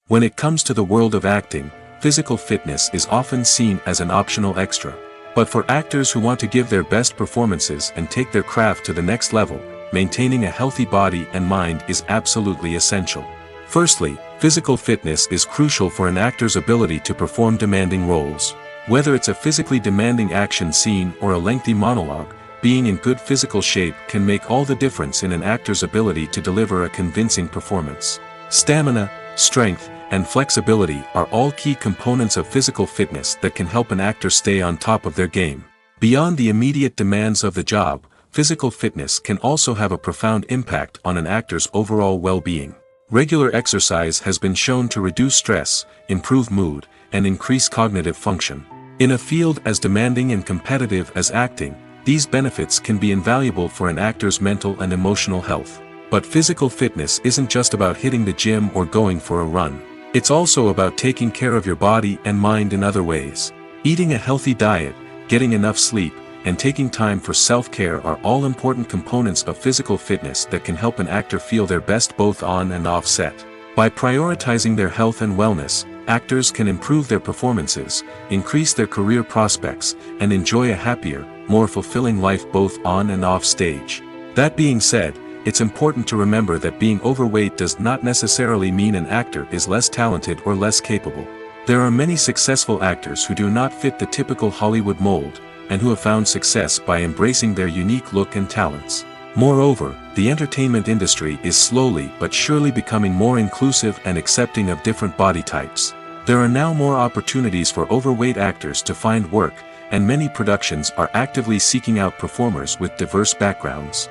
When it comes to the world of acting, physical fitness is often seen as an optional extra. But for actors who want to give their best performances and take their craft to the next level, maintaining a healthy body and mind is absolutely essential. Firstly, physical fitness is crucial for an actor's ability to perform demanding roles. Whether it's a physically demanding action scene or a lengthy monologue, being in good physical shape can make all the difference in an actor's ability to deliver a convincing performance. Stamina, strength, and flexibility are all key components of physical fitness that can help an actor stay on top of their game. Beyond the immediate demands of the job, physical fitness can also have a profound impact on an actor's overall well-being. Regular exercise has been shown to reduce stress, improve mood, and increase cognitive function. In a field as demanding and competitive as acting, these benefits can be invaluable for an actor's mental and emotional health. But physical fitness isn't just about hitting the gym or going for a run. It's also about taking care of your body and mind in other ways. Eating a healthy diet, getting enough sleep, and taking time for self-care are all important components of physical fitness that can help an actor feel their best both on and off set. By prioritizing their health and wellness, actors can improve their performances, increase their career prospects, and enjoy a happier, more fulfilling life both on and off stage. That being said, it's important to remember that being overweight does not necessarily mean an actor is less talented or less capable. There are many successful actors who do not fit the typical Hollywood mold, and who have found success by embracing their unique look and talents. Moreover, the entertainment industry is slowly but surely becoming more inclusive and accepting of different body types. There are now more opportunities for overweight actors to find work, and many productions are actively seeking out performers with diverse backgrounds.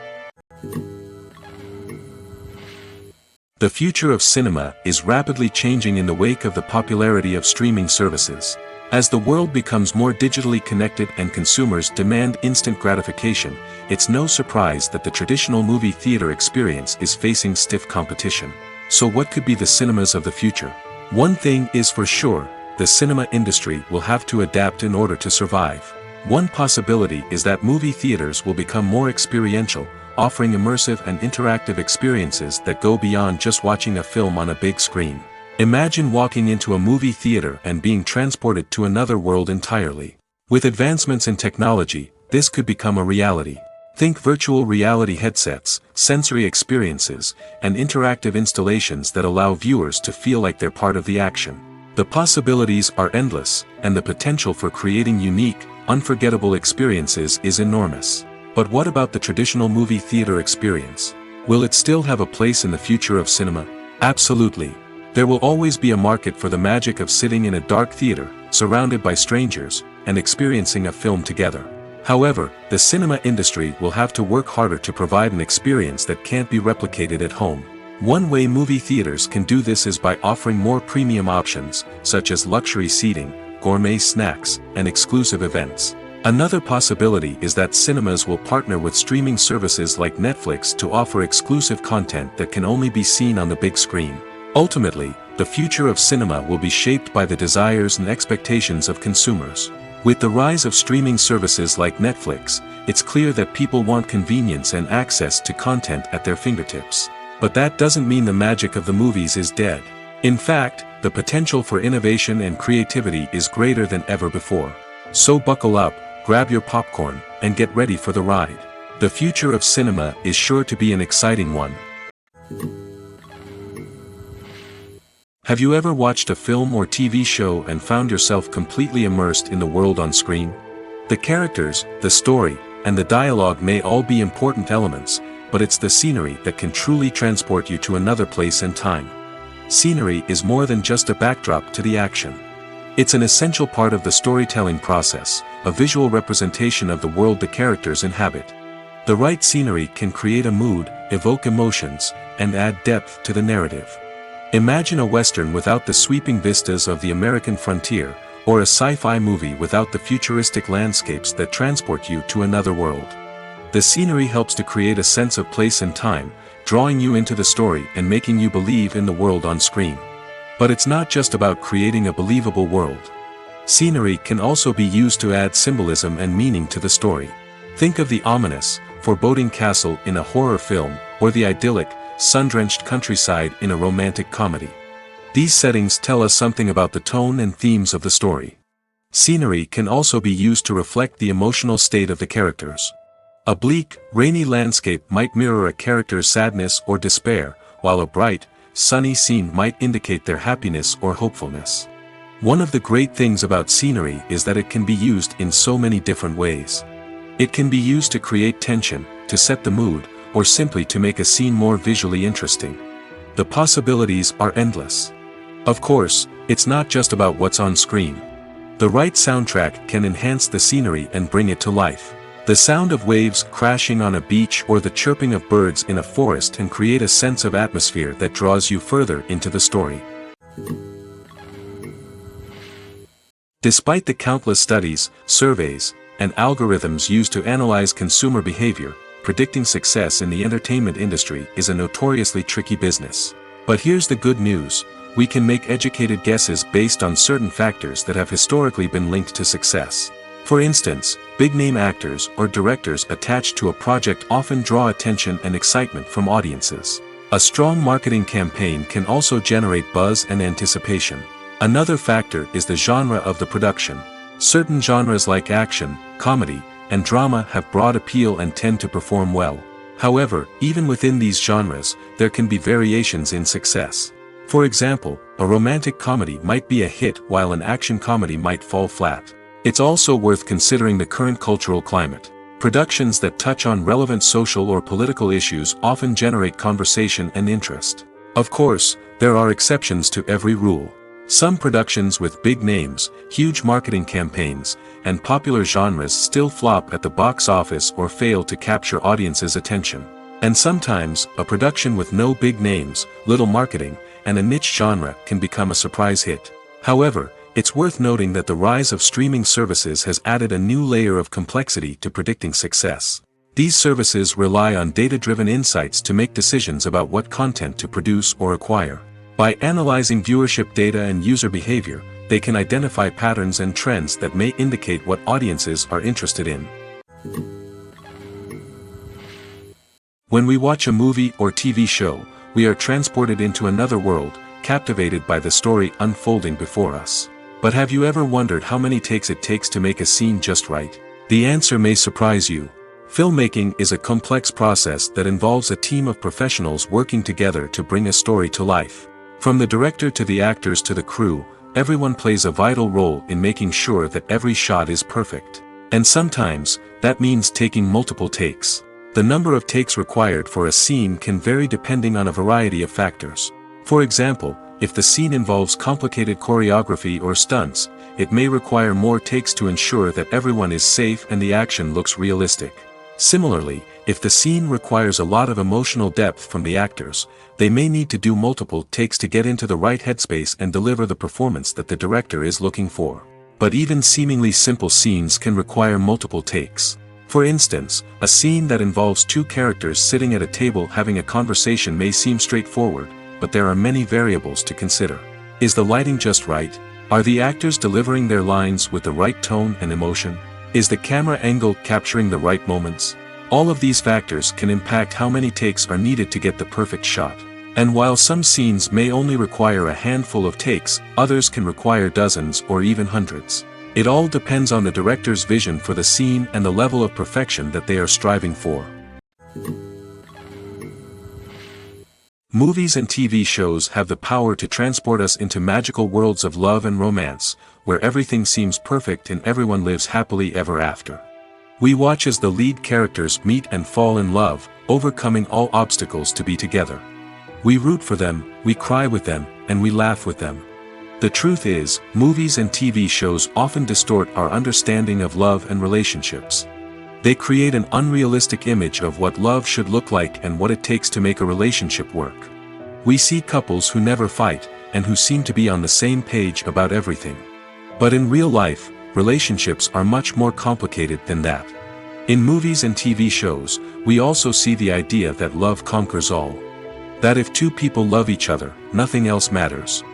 The future of cinema is rapidly changing in the wake of the popularity of streaming services. As the world becomes more digitally connected and consumers demand instant gratification, it's no surprise that the traditional movie theater experience is facing stiff competition. So what could be the cinemas of the future? One thing is for sure, the cinema industry will have to adapt in order to survive. One possibility is that movie theaters will become more experiential, offering immersive and interactive experiences that go beyond just watching a film on a big screen. Imagine walking into a movie theater and being transported to another world entirely. With advancements in technology, this could become a reality. Think virtual reality headsets, sensory experiences, and interactive installations that allow viewers to feel like they're part of the action. The possibilities are endless, and the potential for creating unique, unforgettable experiences is enormous. But what about the traditional movie theater experience? Will it still have a place in the future of cinema? Absolutely. There will always be a market for the magic of sitting in a dark theater, surrounded by strangers, and experiencing a film together. However, the cinema industry will have to work harder to provide an experience that can't be replicated at home. One way movie theaters can do this is by offering more premium options, such as luxury seating, gourmet snacks, and exclusive events. Another possibility is that cinemas will partner with streaming services like Netflix to offer exclusive content that can only be seen on the big screen. Ultimately, the future of cinema will be shaped by the desires and expectations of consumers. With the rise of streaming services like Netflix, it's clear that people want convenience and access to content at their fingertips. But that doesn't mean the magic of the movies is dead. In fact, the potential for innovation and creativity is greater than ever before. So buckle up, grab your popcorn, and get ready for the ride. The future of cinema is sure to be an exciting one. Have you ever watched a film or TV show and found yourself completely immersed in the world on screen? The characters, the story, and the dialogue may all be important elements, but it's the scenery that can truly transport you to another place and time. Scenery is more than just a backdrop to the action. It's an essential part of the storytelling process, a visual representation of the world the characters inhabit. The right scenery can create a mood, evoke emotions, and add depth to the narrative. Imagine a Western without the sweeping vistas of the American frontier, or a sci-fi movie without the futuristic landscapes that transport you to another world. The scenery helps to create a sense of place and time, drawing you into the story and making you believe in the world on screen. But it's not just about creating a believable world. Scenery can also be used to add symbolism and meaning to the story. Think of the ominous, foreboding castle in a horror film, or the idyllic, sun-drenched countryside in a romantic comedy. These settings tell us something about the tone and themes of the story. Scenery can also be used to reflect the emotional state of the characters. A bleak, rainy landscape might mirror a character's sadness or despair, while a bright, sunny scene might indicate their happiness or hopefulness. One of the great things about scenery is that it can be used in so many different ways. It can be used to create tension, to set the mood, or simply to make a scene more visually interesting. The possibilities are endless. Of course, it's not just about what's on screen. The right soundtrack can enhance the scenery and bring it to life. The sound of waves crashing on a beach or the chirping of birds in a forest can create a sense of atmosphere that draws you further into the story. Despite the countless studies, surveys, and algorithms used to analyze consumer behavior, predicting success in the entertainment industry is a notoriously tricky business. But here's the good news: we can make educated guesses based on certain factors that have historically been linked to success. For instance, big-name actors or directors attached to a project often draw attention and excitement from audiences. A strong marketing campaign can also generate buzz and anticipation. Another factor is the genre of the production. Certain genres like action, comedy, and drama have broad appeal and tend to perform well. However, even within these genres, there can be variations in success. For example, a romantic comedy might be a hit while an action comedy might fall flat. It's also worth considering the current cultural climate. Productions that touch on relevant social or political issues often generate conversation and interest. Of course, there are exceptions to every rule. Some productions with big names, huge marketing campaigns, and popular genres still flop at the box office or fail to capture audiences' attention. And sometimes, a production with no big names, little marketing, and a niche genre can become a surprise hit. However, it's worth noting that the rise of streaming services has added a new layer of complexity to predicting success. These services rely on data-driven insights to make decisions about what content to produce or acquire. By analyzing viewership data and user behavior, they can identify patterns and trends that may indicate what audiences are interested in. When we watch a movie or TV show, we are transported into another world, captivated by the story unfolding before us. But have you ever wondered how many takes it takes to make a scene just right? The answer may surprise you. Filmmaking is a complex process that involves a team of professionals working together to bring a story to life. From the director to the actors to the crew, everyone plays a vital role in making sure that every shot is perfect. And sometimes, that means taking multiple takes. The number of takes required for a scene can vary depending on a variety of factors. For example, if the scene involves complicated choreography or stunts, it may require more takes to ensure that everyone is safe and the action looks realistic. Similarly, if the scene requires a lot of emotional depth from the actors, they may need to do multiple takes to get into the right headspace and deliver the performance that the director is looking for. But even seemingly simple scenes can require multiple takes. For instance, a scene that involves two characters sitting at a table having a conversation may seem straightforward, but there are many variables to consider. Is the lighting just right? Are the actors delivering their lines with the right tone and emotion? Is the camera angle capturing the right moments? All of these factors can impact how many takes are needed to get the perfect shot. And while some scenes may only require a handful of takes, others can require dozens or even hundreds. It all depends on the director's vision for the scene and the level of perfection that they are striving for. Movies and TV shows have the power to transport us into magical worlds of love and romance, where everything seems perfect and everyone lives happily ever after. We watch as the lead characters meet and fall in love, overcoming all obstacles to be together. We root for them, we cry with them, and we laugh with them. The truth is, movies and TV shows often distort our understanding of love and relationships. They create an unrealistic image of what love should look like and what it takes to make a relationship work. We see couples who never fight, and who seem to be on the same page about everything. But in real life, relationships are much more complicated than that. In movies and TV shows, we also see the idea that love conquers all. That if two people love each other, nothing else matters.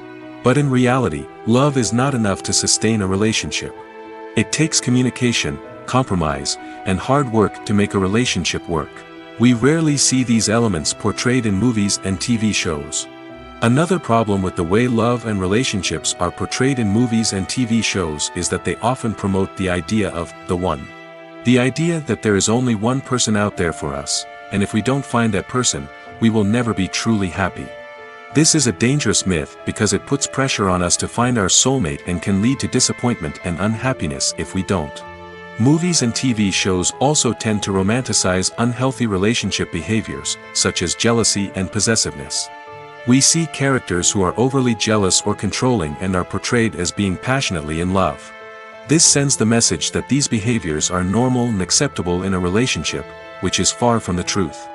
But in reality, love is not enough to sustain a relationship. It takes communication, compromise, and hard work to make a relationship work. We rarely see these elements portrayed in movies and TV shows. Another problem with the way love and relationships are portrayed in movies and TV shows is that they often promote the idea of the one. The idea that there is only one person out there for us, and if we don't find that person, we will never be truly happy. This is a dangerous myth because it puts pressure on us to find our soulmate and can lead to disappointment and unhappiness if we don't. Movies and TV shows also tend to romanticize unhealthy relationship behaviors, such as jealousy and possessiveness. We see characters who are overly jealous or controlling and are portrayed as being passionately in love. This sends the message that these behaviors are normal and acceptable in a relationship, which is far from the truth.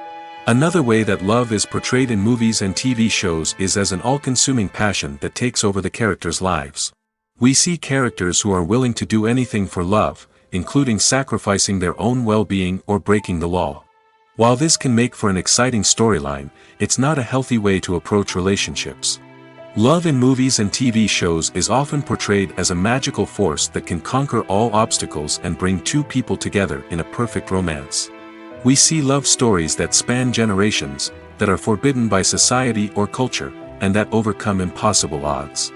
Another way that love is portrayed in movies and TV shows is as an all-consuming passion that takes over the characters' lives. We see characters who are willing to do anything for love, including sacrificing their own well-being or breaking the law. While this can make for an exciting storyline, it's not a healthy way to approach relationships. Love in movies and TV shows is often portrayed as a magical force that can conquer all obstacles and bring two people together in a perfect romance. We see love stories that span generations, that are forbidden by society or culture, and that overcome impossible odds.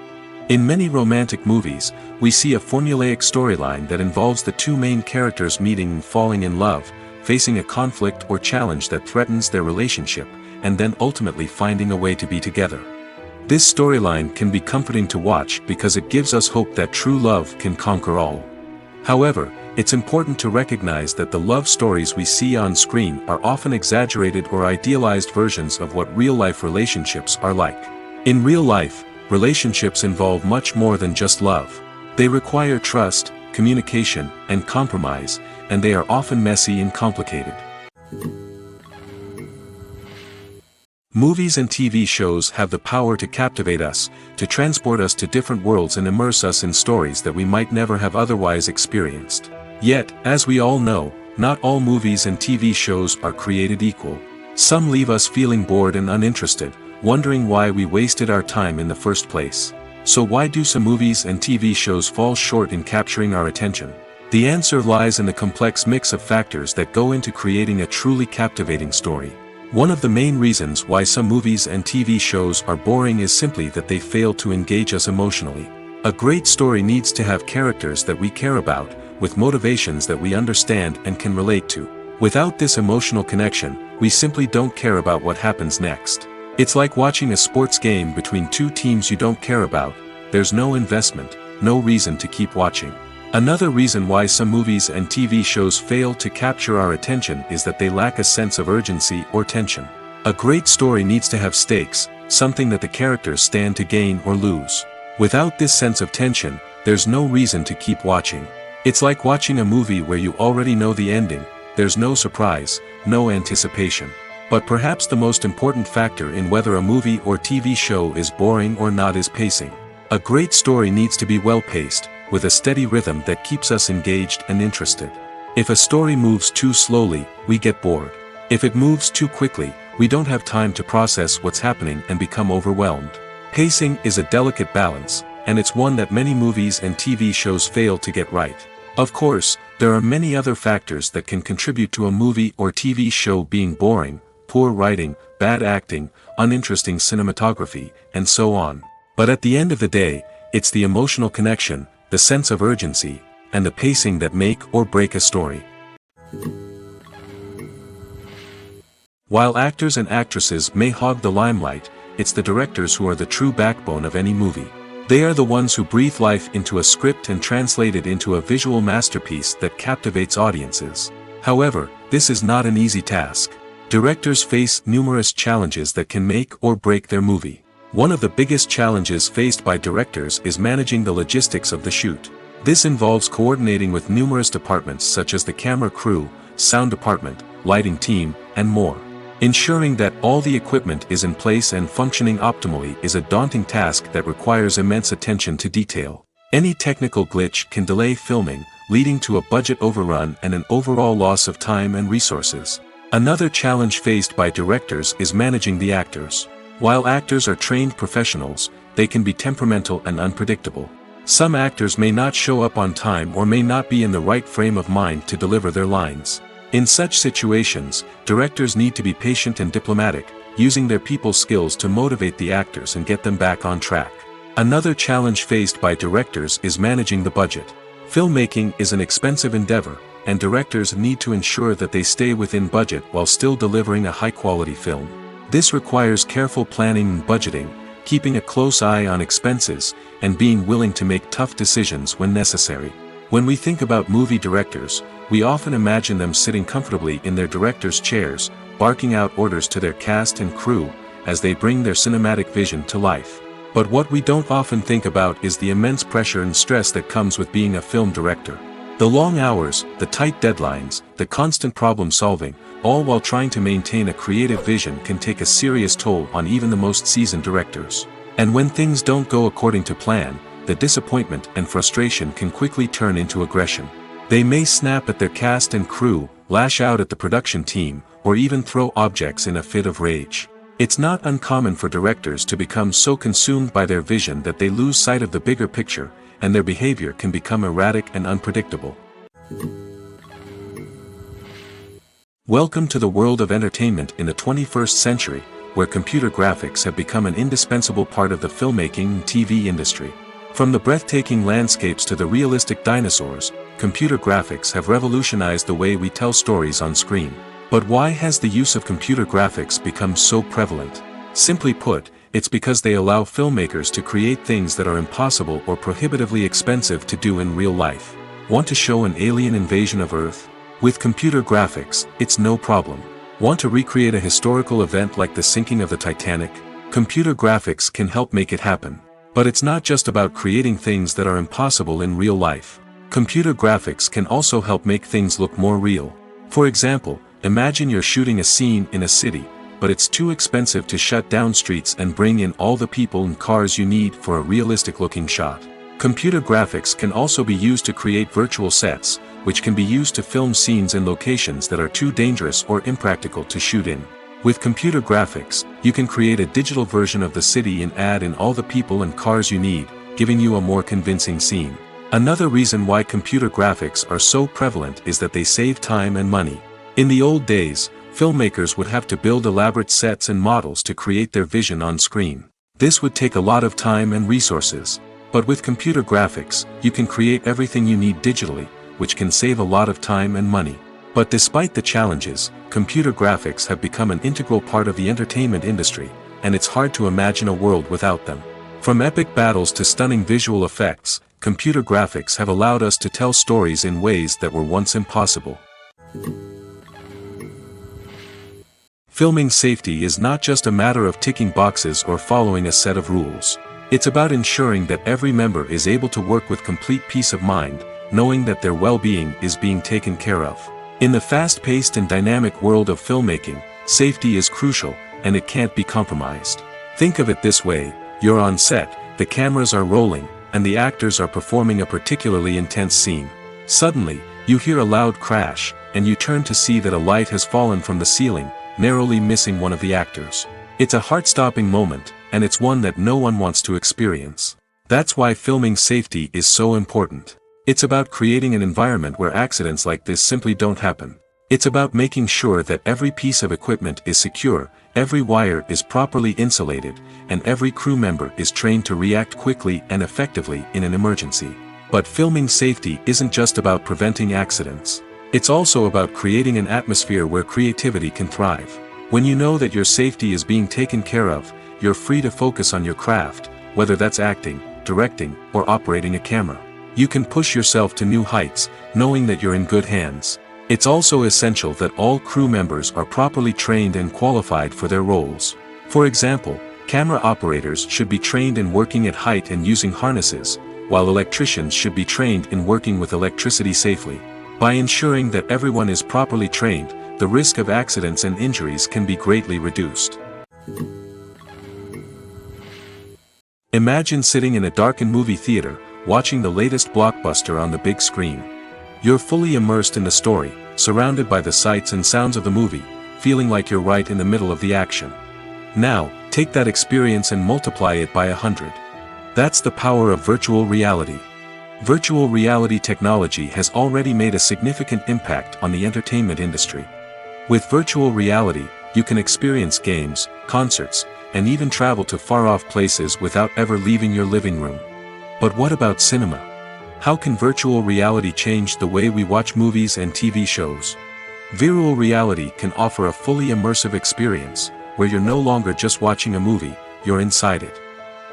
In many romantic movies, we see a formulaic storyline that involves the two main characters meeting and falling in love, facing a conflict or challenge that threatens their relationship, and then ultimately finding a way to be together. This storyline can be comforting to watch because it gives us hope that true love can conquer all. However, it's important to recognize that the love stories we see on screen are often exaggerated or idealized versions of what real-life relationships are like. In real life, relationships involve much more than just love. They require trust, communication, and compromise, and they are often messy and complicated. Movies and TV shows have the power to captivate us, to transport us to different worlds and immerse us in stories that we might never have otherwise experienced. Yet, as we all know, not all movies and TV shows are created equal. Some leave us feeling bored and uninterested, wondering why we wasted our time in the first place. So why do some movies and TV shows fall short in capturing our attention? The answer lies in the complex mix of factors that go into creating a truly captivating story. One of the main reasons why some movies and TV shows are boring is simply that they fail to engage us emotionally. A great story needs to have characters that we care about, with motivations that we understand and can relate to. Without this emotional connection, we simply don't care about what happens next. It's like watching a sports game between two teams you don't care about. There's no investment, no reason to keep watching. Another reason why some movies and TV shows fail to capture our attention is that they lack a sense of urgency or tension. A great story needs to have stakes, something that the characters stand to gain or lose. Without this sense of tension, there's no reason to keep watching. It's like watching a movie where you already know the ending. There's no surprise, no anticipation. But perhaps the most important factor in whether a movie or TV show is boring or not is pacing. A great story needs to be well-paced, with a steady rhythm that keeps us engaged and interested. If a story moves too slowly, we get bored. If it moves too quickly, we don't have time to process what's happening and become overwhelmed. Pacing is a delicate balance, and it's one that many movies and TV shows fail to get right. Of course, there are many other factors that can contribute to a movie or TV show being boring: poor writing, bad acting, uninteresting cinematography, and so on. But at the end of the day, it's the emotional connection, the sense of urgency, and the pacing that make or break a story. While actors and actresses may hog the limelight, it's the directors who are the true backbone of any movie. They are the ones who breathe life into a script and translate it into a visual masterpiece that captivates audiences. However, this is not an easy task. Directors face numerous challenges that can make or break their movie. One of the biggest challenges faced by directors is managing the logistics of the shoot. This involves coordinating with numerous departments such as the camera crew, sound department, lighting team, and more. Ensuring that all the equipment is in place and functioning optimally is a daunting task that requires immense attention to detail. Any technical glitch can delay filming, leading to a budget overrun and an overall loss of time and resources. Another challenge faced by directors is managing the actors. While actors are trained professionals, they can be temperamental and unpredictable. Some actors may not show up on time or may not be in the right frame of mind to deliver their lines. In such situations, directors need to be patient and diplomatic, using their people skills to motivate the actors and get them back on track. Another challenge faced by directors is managing the budget. Filmmaking is an expensive endeavor, and directors need to ensure that they stay within budget while still delivering a high-quality film. This requires careful planning and budgeting, keeping a close eye on expenses, and being willing to make tough decisions when necessary. When we think about movie directors, we often imagine them sitting comfortably in their director's chairs, barking out orders to their cast and crew, as they bring their cinematic vision to life. But what we don't often think about is the immense pressure and stress that comes with being a film director. The long hours, the tight deadlines, the constant problem solving, all while trying to maintain a creative vision can take a serious toll on even the most seasoned directors. And when things don't go according to plan, the disappointment and frustration can quickly turn into aggression. They may snap at their cast and crew, lash out at the production team, or even throw objects in a fit of rage. It's not uncommon for directors to become so consumed by their vision that they lose sight of the bigger picture, and their behavior can become erratic and unpredictable. Welcome to the world of entertainment in the 21st century, where computer graphics have become an indispensable part of the filmmaking and TV industry. From the breathtaking landscapes to the realistic dinosaurs, computer graphics have revolutionized the way we tell stories on screen. But why has the use of computer graphics become so prevalent? Simply put, it's because they allow filmmakers to create things that are impossible or prohibitively expensive to do in real life. Want to show an alien invasion of Earth? With computer graphics, it's no problem. Want to recreate a historical event like the sinking of the Titanic? Computer graphics can help make it happen. But it's not just about creating things that are impossible in real life. Computer graphics can also help make things look more real. For example, imagine you're shooting a scene in a city, but it's too expensive to shut down streets and bring in all the people and cars you need for a realistic-looking shot. Computer graphics can also be used to create virtual sets, which can be used to film scenes in locations that are too dangerous or impractical to shoot in. With computer graphics, you can create a digital version of the city and add in all the people and cars you need, giving you a more convincing scene. Another reason why computer graphics are so prevalent is that they save time and money. In the old days, filmmakers would have to build elaborate sets and models to create their vision on screen. This would take a lot of time and resources. But with computer graphics, you can create everything you need digitally, which can save a lot of time and money. But despite the challenges, computer graphics have become an integral part of the entertainment industry, and it's hard to imagine a world without them. From epic battles to stunning visual effects, computer graphics have allowed us to tell stories in ways that were once impossible. Filming safety is not just a matter of ticking boxes or following a set of rules. It's about ensuring that every member is able to work with complete peace of mind, knowing that their well-being is being taken care of. In the fast-paced and dynamic world of filmmaking, safety is crucial, and it can't be compromised. Think of it this way: you're on set, the cameras are rolling, and the actors are performing a particularly intense scene. Suddenly, you hear a loud crash, and you turn to see that a light has fallen from the ceiling, narrowly missing one of the actors. It's a heart-stopping moment, and it's one that no one wants to experience. That's why filming safety is so important. It's about creating an environment where accidents like this simply don't happen. It's about making sure that every piece of equipment is secure, every wire is properly insulated, and every crew member is trained to react quickly and effectively in an emergency. But filming safety isn't just about preventing accidents. It's also about creating an atmosphere where creativity can thrive. When you know that your safety is being taken care of, you're free to focus on your craft, whether that's acting, directing, or operating a camera. You can push yourself to new heights, knowing that you're in good hands. It's also essential that all crew members are properly trained and qualified for their roles. For example, camera operators should be trained in working at height and using harnesses, while electricians should be trained in working with electricity safely. By ensuring that everyone is properly trained, the risk of accidents and injuries can be greatly reduced. Imagine sitting in a darkened movie theater, watching the latest blockbuster on the big screen. You're fully immersed in the story, surrounded by the sights and sounds of the movie, feeling like you're right in the middle of the action. Now, take that experience and multiply it by 100. That's the power of virtual reality. Virtual reality technology has already made a significant impact on the entertainment industry. With virtual reality, you can experience games, concerts, and even travel to far-off places without ever leaving your living room. But what about cinema? How can virtual reality change the way we watch movies and TV shows? Virtual reality can offer a fully immersive experience, where you're no longer just watching a movie, you're inside it.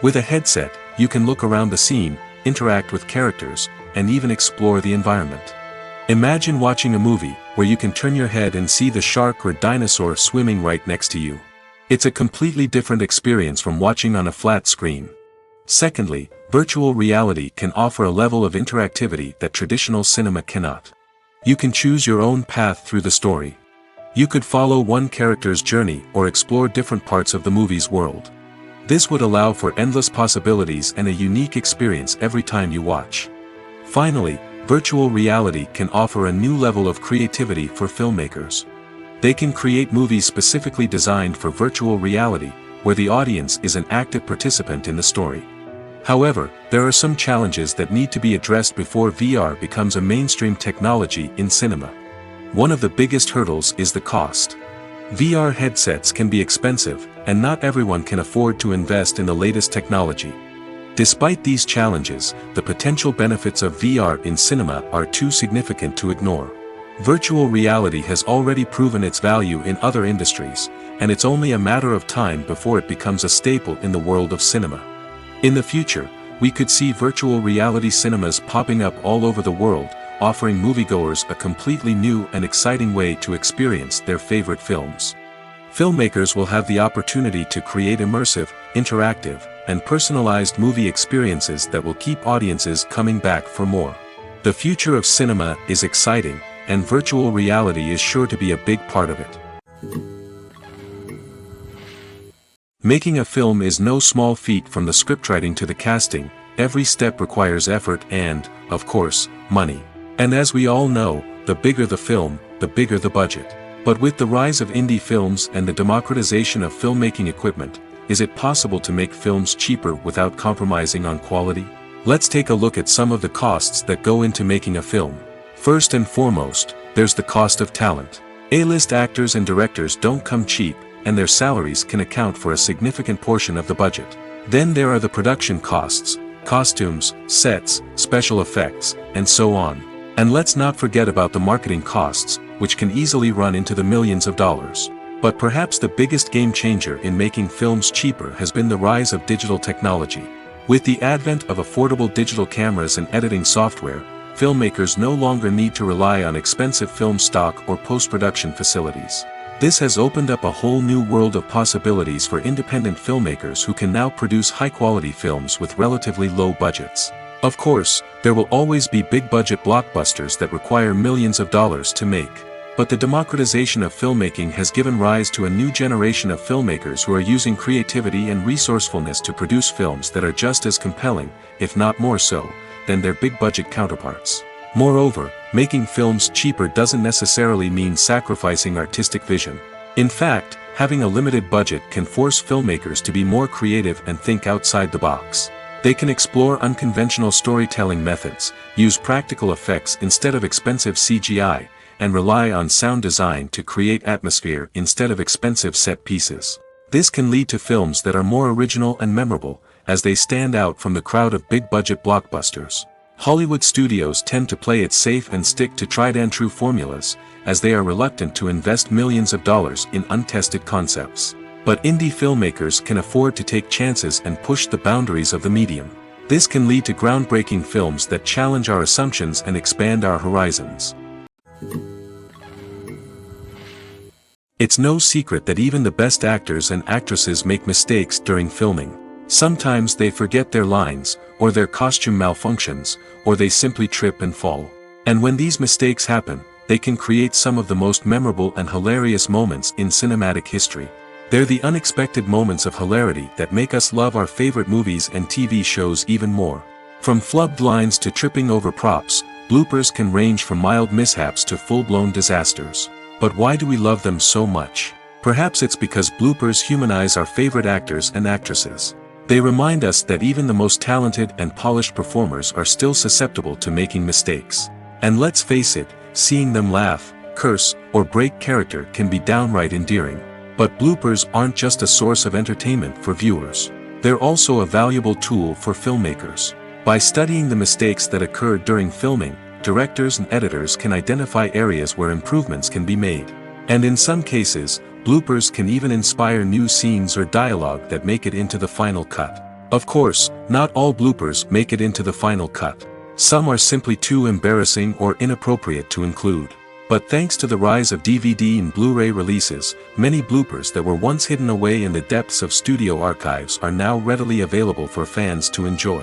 With a headset, you can look around the scene, interact with characters, and even explore the environment. Imagine watching a movie, where you can turn your head and see the shark or dinosaur swimming right next to you. It's a completely different experience from watching on a flat screen. Secondly, virtual reality can offer a level of interactivity that traditional cinema cannot. You can choose your own path through the story. You could follow one character's journey or explore different parts of the movie's world. This would allow for endless possibilities and a unique experience every time you watch. Finally, virtual reality can offer a new level of creativity for filmmakers. They can create movies specifically designed for virtual reality, where the audience is an active participant in the story. However, there are some challenges that need to be addressed before VR becomes a mainstream technology in cinema. One of the biggest hurdles is the cost. VR headsets can be expensive, and not everyone can afford to invest in the latest technology. Despite these challenges, the potential benefits of VR in cinema are too significant to ignore. Virtual reality has already proven its value in other industries, and it's only a matter of time before it becomes a staple in the world of cinema. In the future, we could see virtual reality cinemas popping up all over the world, offering moviegoers a completely new and exciting way to experience their favorite films. Filmmakers will have the opportunity to create immersive, interactive, and personalized movie experiences that will keep audiences coming back for more. The future of cinema is exciting, and virtual reality is sure to be a big part of it. Making a film is no small feat. From the scriptwriting to the casting, every step requires effort and, of course, money. And as we all know, the bigger the film, the bigger the budget. But with the rise of indie films and the democratization of filmmaking equipment, is it possible to make films cheaper without compromising on quality? Let's take a look at some of the costs that go into making a film. First and foremost, there's the cost of talent. A-list actors and directors don't come cheap, and their salaries can account for a significant portion of the budget. Then there are the production costs, costumes, sets, special effects, and so on. And let's not forget about the marketing costs, which can easily run into the millions of dollars. But perhaps the biggest game changer in making films cheaper has been the rise of digital technology. With the advent of affordable digital cameras and editing software, filmmakers no longer need to rely on expensive film stock or post-production facilities. This has opened up a whole new world of possibilities for independent filmmakers who can now produce high-quality films with relatively low budgets. Of course, there will always be big-budget blockbusters that require millions of dollars to make. But the democratization of filmmaking has given rise to a new generation of filmmakers who are using creativity and resourcefulness to produce films that are just as compelling, if not more so, than their big-budget counterparts. Moreover, making films cheaper doesn't necessarily mean sacrificing artistic vision. In fact, having a limited budget can force filmmakers to be more creative and think outside the box. They can explore unconventional storytelling methods, use practical effects instead of expensive CGI, and rely on sound design to create atmosphere instead of expensive set pieces. This can lead to films that are more original and memorable, as they stand out from the crowd of big-budget blockbusters. Hollywood studios tend to play it safe and stick to tried-and-true formulas, as they are reluctant to invest millions of dollars in untested concepts. But indie filmmakers can afford to take chances and push the boundaries of the medium. This can lead to groundbreaking films that challenge our assumptions and expand our horizons. It's no secret that even the best actors and actresses make mistakes during filming. Sometimes they forget their lines, or their costume malfunctions, or they simply trip and fall. And when these mistakes happen, they can create some of the most memorable and hilarious moments in cinematic history. They're the unexpected moments of hilarity that make us love our favorite movies and TV shows even more. From flubbed lines to tripping over props, bloopers can range from mild mishaps to full-blown disasters. But why do we love them so much? Perhaps it's because bloopers humanize our favorite actors and actresses. They remind us that even the most talented and polished performers are still susceptible to making mistakes. And let's face it, seeing them laugh, curse, or break character can be downright endearing. But bloopers aren't just a source of entertainment for viewers. They're also a valuable tool for filmmakers. By studying the mistakes that occurred during filming, directors and editors can identify areas where improvements can be made. And in some cases, bloopers can even inspire new scenes or dialogue that make it into the final cut. Of course, not all bloopers make it into the final cut. Some are simply too embarrassing or inappropriate to include. But thanks to the rise of DVD and Blu-ray releases, many bloopers that were once hidden away in the depths of studio archives are now readily available for fans to enjoy.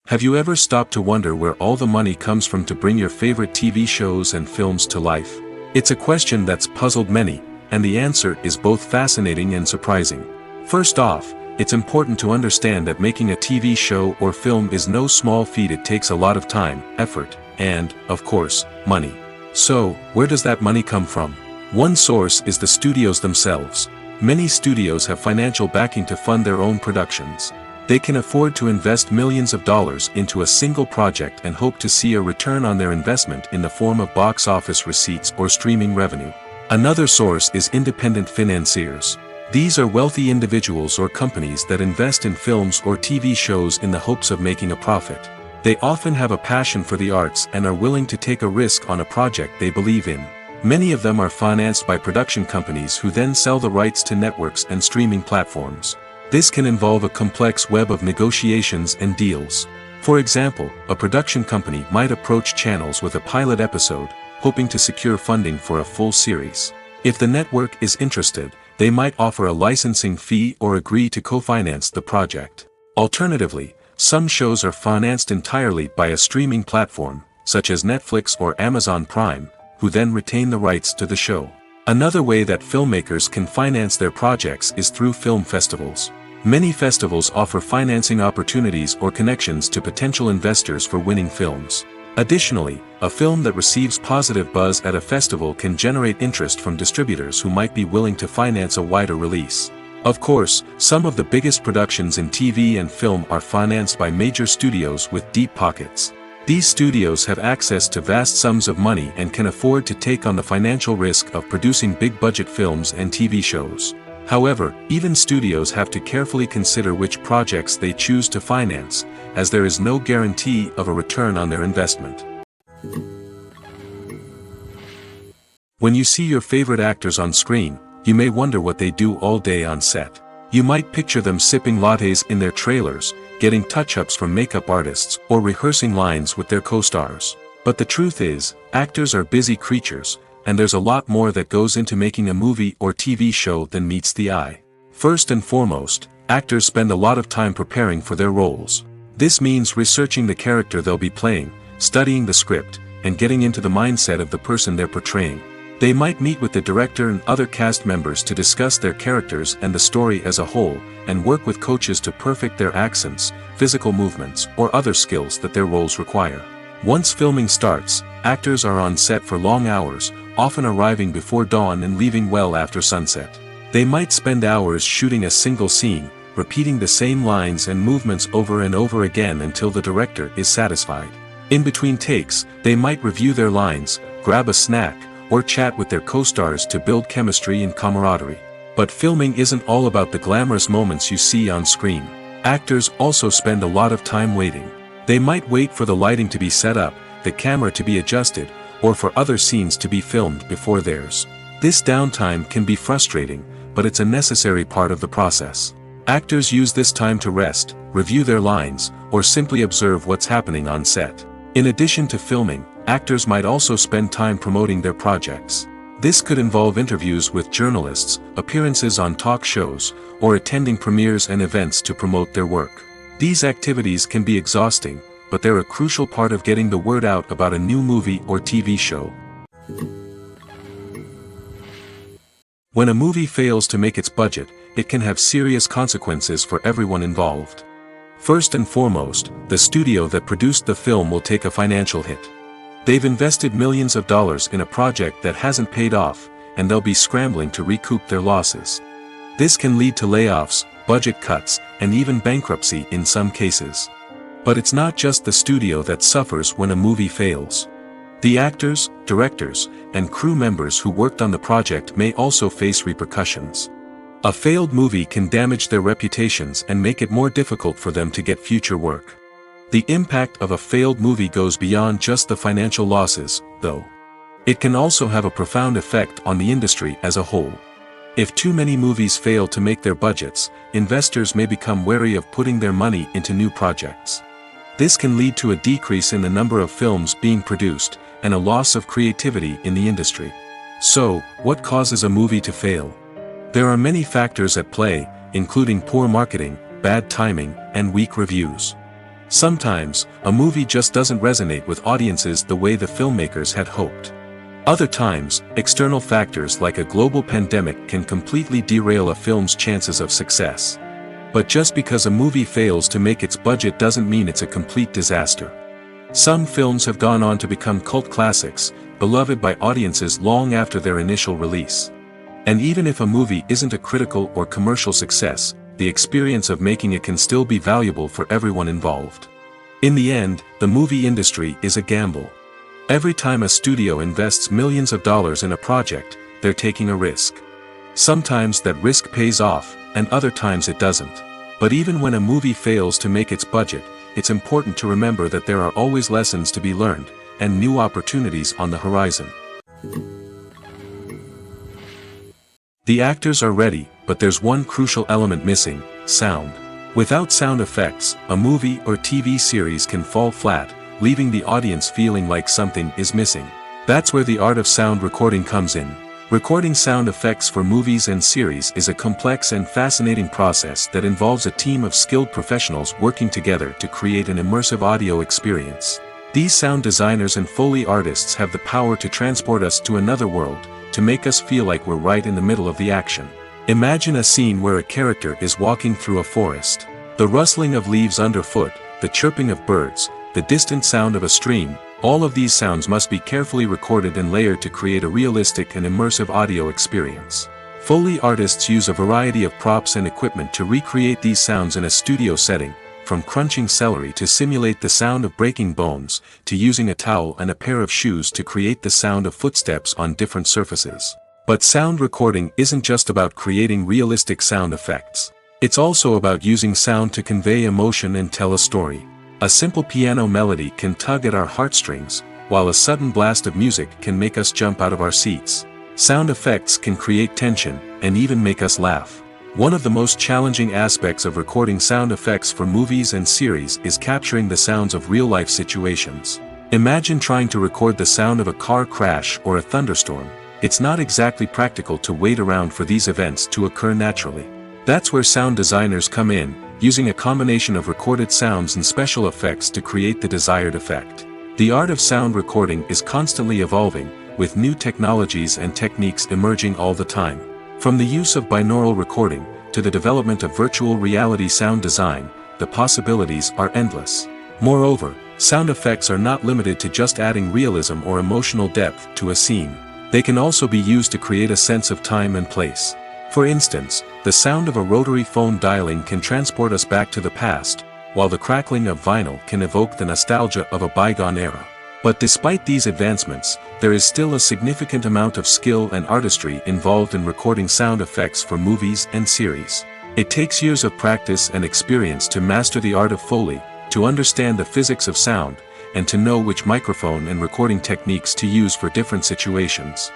Have you ever stopped to wonder where all the money comes from to bring your favorite TV shows and films to life? It's a question that's puzzled many, and the answer is both fascinating and surprising. First off, it's important to understand that making a TV show or film is no small feat. It takes a lot of time, effort, and, of course, money. So, where does that money come from? One source is the studios themselves. Many studios have financial backing to fund their own productions. They can afford to invest millions of dollars into a single project and hope to see a return on their investment in the form of box office receipts or streaming revenue. Another source is independent financiers. These are wealthy individuals or companies that invest in films or TV shows in the hopes of making a profit. They often have a passion for the arts and are willing to take a risk on a project they believe in. Many of them are financed by production companies who then sell the rights to networks and streaming platforms. This can involve a complex web of negotiations and deals. For example, a production company might approach channels with a pilot episode, hoping to secure funding for a full series. If the network is interested, they might offer a licensing fee or agree to co-finance the project. Alternatively, some shows are financed entirely by a streaming platform, such as Netflix or Amazon Prime, who then retain the rights to the show. Another way that filmmakers can finance their projects is through film festivals. Many festivals offer financing opportunities or connections to potential investors for winning films. Additionally, a film that receives positive buzz at a festival can generate interest from distributors who might be willing to finance a wider release. Of course, some of the biggest productions in TV and film are financed by major studios with deep pockets. These studios have access to vast sums of money and can afford to take on the financial risk of producing big-budget films and TV shows. However, even studios have to carefully consider which projects they choose to finance, as there is no guarantee of a return on their investment. When you see your favorite actors on screen, you may wonder what they do all day on set. You might picture them sipping lattes in their trailers, getting touch-ups from makeup artists, or rehearsing lines with their co-stars. But the truth is, actors are busy creatures, and there's a lot more that goes into making a movie or TV show than meets the eye. First and foremost, actors spend a lot of time preparing for their roles. This means researching the character they'll be playing, studying the script, and getting into the mindset of the person they're portraying. They might meet with the director and other cast members to discuss their characters and the story as a whole, and work with coaches to perfect their accents, physical movements, or other skills that their roles require. Once filming starts, actors are on set for long hours, often arriving before dawn and leaving well after sunset. They might spend hours shooting a single scene, repeating the same lines and movements over and over again until the director is satisfied. In between takes, they might review their lines, grab a snack, or chat with their co-stars to build chemistry and camaraderie. But filming isn't all about the glamorous moments you see on screen. Actors also spend a lot of time waiting. They might wait for the lighting to be set up, the camera to be adjusted, or for other scenes to be filmed before theirs. This downtime can be frustrating, but it's a necessary part of the process. Actors use this time to rest, review their lines, or simply observe what's happening on set. In addition to filming, actors might also spend time promoting their projects. This could involve interviews with journalists, appearances on talk shows, or attending premieres and events to promote their work. These activities can be exhausting, but they're a crucial part of getting the word out about a new movie or TV show. When a movie fails to make its budget, it can have serious consequences for everyone involved. First and foremost, the studio that produced the film will take a financial hit. They've invested millions of dollars in a project that hasn't paid off, and they'll be scrambling to recoup their losses. This can lead to layoffs, budget cuts, and even bankruptcy in some cases. But it's not just the studio that suffers when a movie fails. The actors, directors, and crew members who worked on the project may also face repercussions. A failed movie can damage their reputations and make it more difficult for them to get future work. The impact of a failed movie goes beyond just the financial losses, though. It can also have a profound effect on the industry as a whole. If too many movies fail to make their budgets, investors may become wary of putting their money into new projects. This can lead to a decrease in the number of films being produced, and a loss of creativity in the industry. So, what causes a movie to fail? There are many factors at play, including poor marketing, bad timing, and weak reviews. Sometimes, a movie just doesn't resonate with audiences the way the filmmakers had hoped. Other times, external factors like a global pandemic can completely derail a film's chances of success. But just because a movie fails to make its budget doesn't mean it's a complete disaster. Some films have gone on to become cult classics, beloved by audiences long after their initial release. And even if a movie isn't a critical or commercial success, the experience of making it can still be valuable for everyone involved. In the end, the movie industry is a gamble. Every time a studio invests millions of dollars in a project, they're taking a risk. Sometimes that risk pays off, and other times it doesn't. But even when a movie fails to make its budget, it's important to remember that there are always lessons to be learned, and new opportunities on the horizon. The actors are ready, but there's one crucial element missing: sound. Without sound effects, a movie or TV series can fall flat, leaving the audience feeling like something is missing. That's where the art of sound recording comes in. Recording sound effects for movies and series is a complex and fascinating process that involves a team of skilled professionals working together to create an immersive audio experience. These sound designers and Foley artists have the power to transport us to another world, to make us feel like we're right in the middle of the action. Imagine a scene where a character is walking through a forest. The rustling of leaves underfoot, the chirping of birds, the distant sound of a stream, all of these sounds must be carefully recorded and layered to create a realistic and immersive audio experience. Foley artists use a variety of props and equipment to recreate these sounds in a studio setting, from crunching celery to simulate the sound of breaking bones, to using a towel and a pair of shoes to create the sound of footsteps on different surfaces. But sound recording isn't just about creating realistic sound effects. It's also about using sound to convey emotion and tell a story. A simple piano melody can tug at our heartstrings, while a sudden blast of music can make us jump out of our seats. Sound effects can create tension, and even make us laugh. One of the most challenging aspects of recording sound effects for movies and series is capturing the sounds of real-life situations. Imagine trying to record the sound of a car crash or a thunderstorm. It's not exactly practical to wait around for these events to occur naturally. That's where sound designers come in, using a combination of recorded sounds and special effects to create the desired effect. The art of sound recording is constantly evolving, with new technologies and techniques emerging all the time. From the use of binaural recording, to the development of virtual reality sound design, the possibilities are endless. Moreover, sound effects are not limited to just adding realism or emotional depth to a scene. They can also be used to create a sense of time and place. For instance, the sound of a rotary phone dialing can transport us back to the past, while the crackling of vinyl can evoke the nostalgia of a bygone era. But despite these advancements, there is still a significant amount of skill and artistry involved in recording sound effects for movies and series. It takes years of practice and experience to master the art of Foley, to understand the physics of sound, and to know which microphone and recording techniques to use for different situations.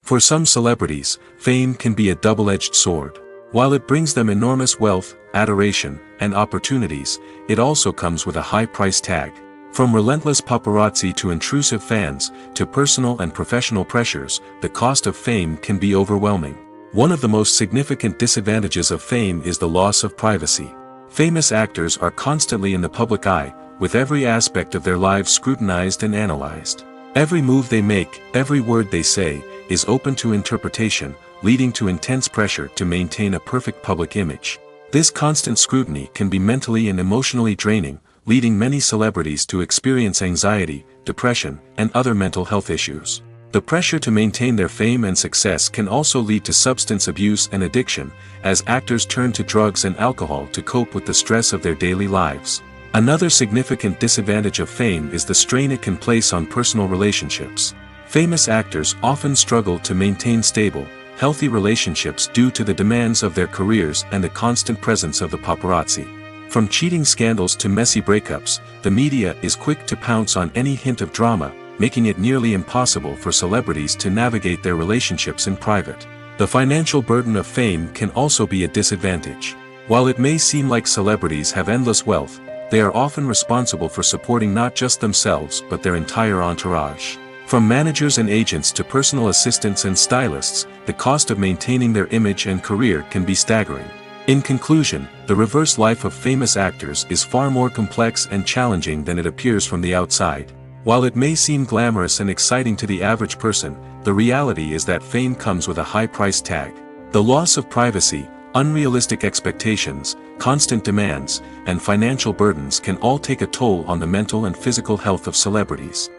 For some celebrities, fame can be a double-edged sword. While it brings them enormous wealth, adoration, and opportunities, it also comes with a high price tag. From relentless paparazzi to intrusive fans, to personal and professional pressures, the cost of fame can be overwhelming. One of the most significant disadvantages of fame is the loss of privacy. Famous actors are constantly in the public eye, with every aspect of their lives scrutinized and analyzed. Every move they make, every word they say, is open to interpretation, leading to intense pressure to maintain a perfect public image. This constant scrutiny can be mentally and emotionally draining, leading many celebrities to experience anxiety, depression, and other mental health issues. The pressure to maintain their fame and success can also lead to substance abuse and addiction, as actors turn to drugs and alcohol to cope with the stress of their daily lives. Another significant disadvantage of fame is the strain it can place on personal relationships. Famous actors often struggle to maintain stable, healthy relationships due to the demands of their careers and the constant presence of the paparazzi. From cheating scandals to messy breakups, the media is quick to pounce on any hint of drama, making it nearly impossible for celebrities to navigate their relationships in private. The financial burden of fame can also be a disadvantage. While it may seem like celebrities have endless wealth, they are often responsible for supporting not just themselves but their entire entourage. From managers and agents to personal assistants and stylists, the cost of maintaining their image and career can be staggering. In conclusion, the reverse life of famous actors is far more complex and challenging than it appears from the outside. While it may seem glamorous and exciting to the average person, the reality is that fame comes with a high price tag. The loss of privacy, unrealistic expectations, constant demands, and financial burdens can all take a toll on the mental and physical health of celebrities.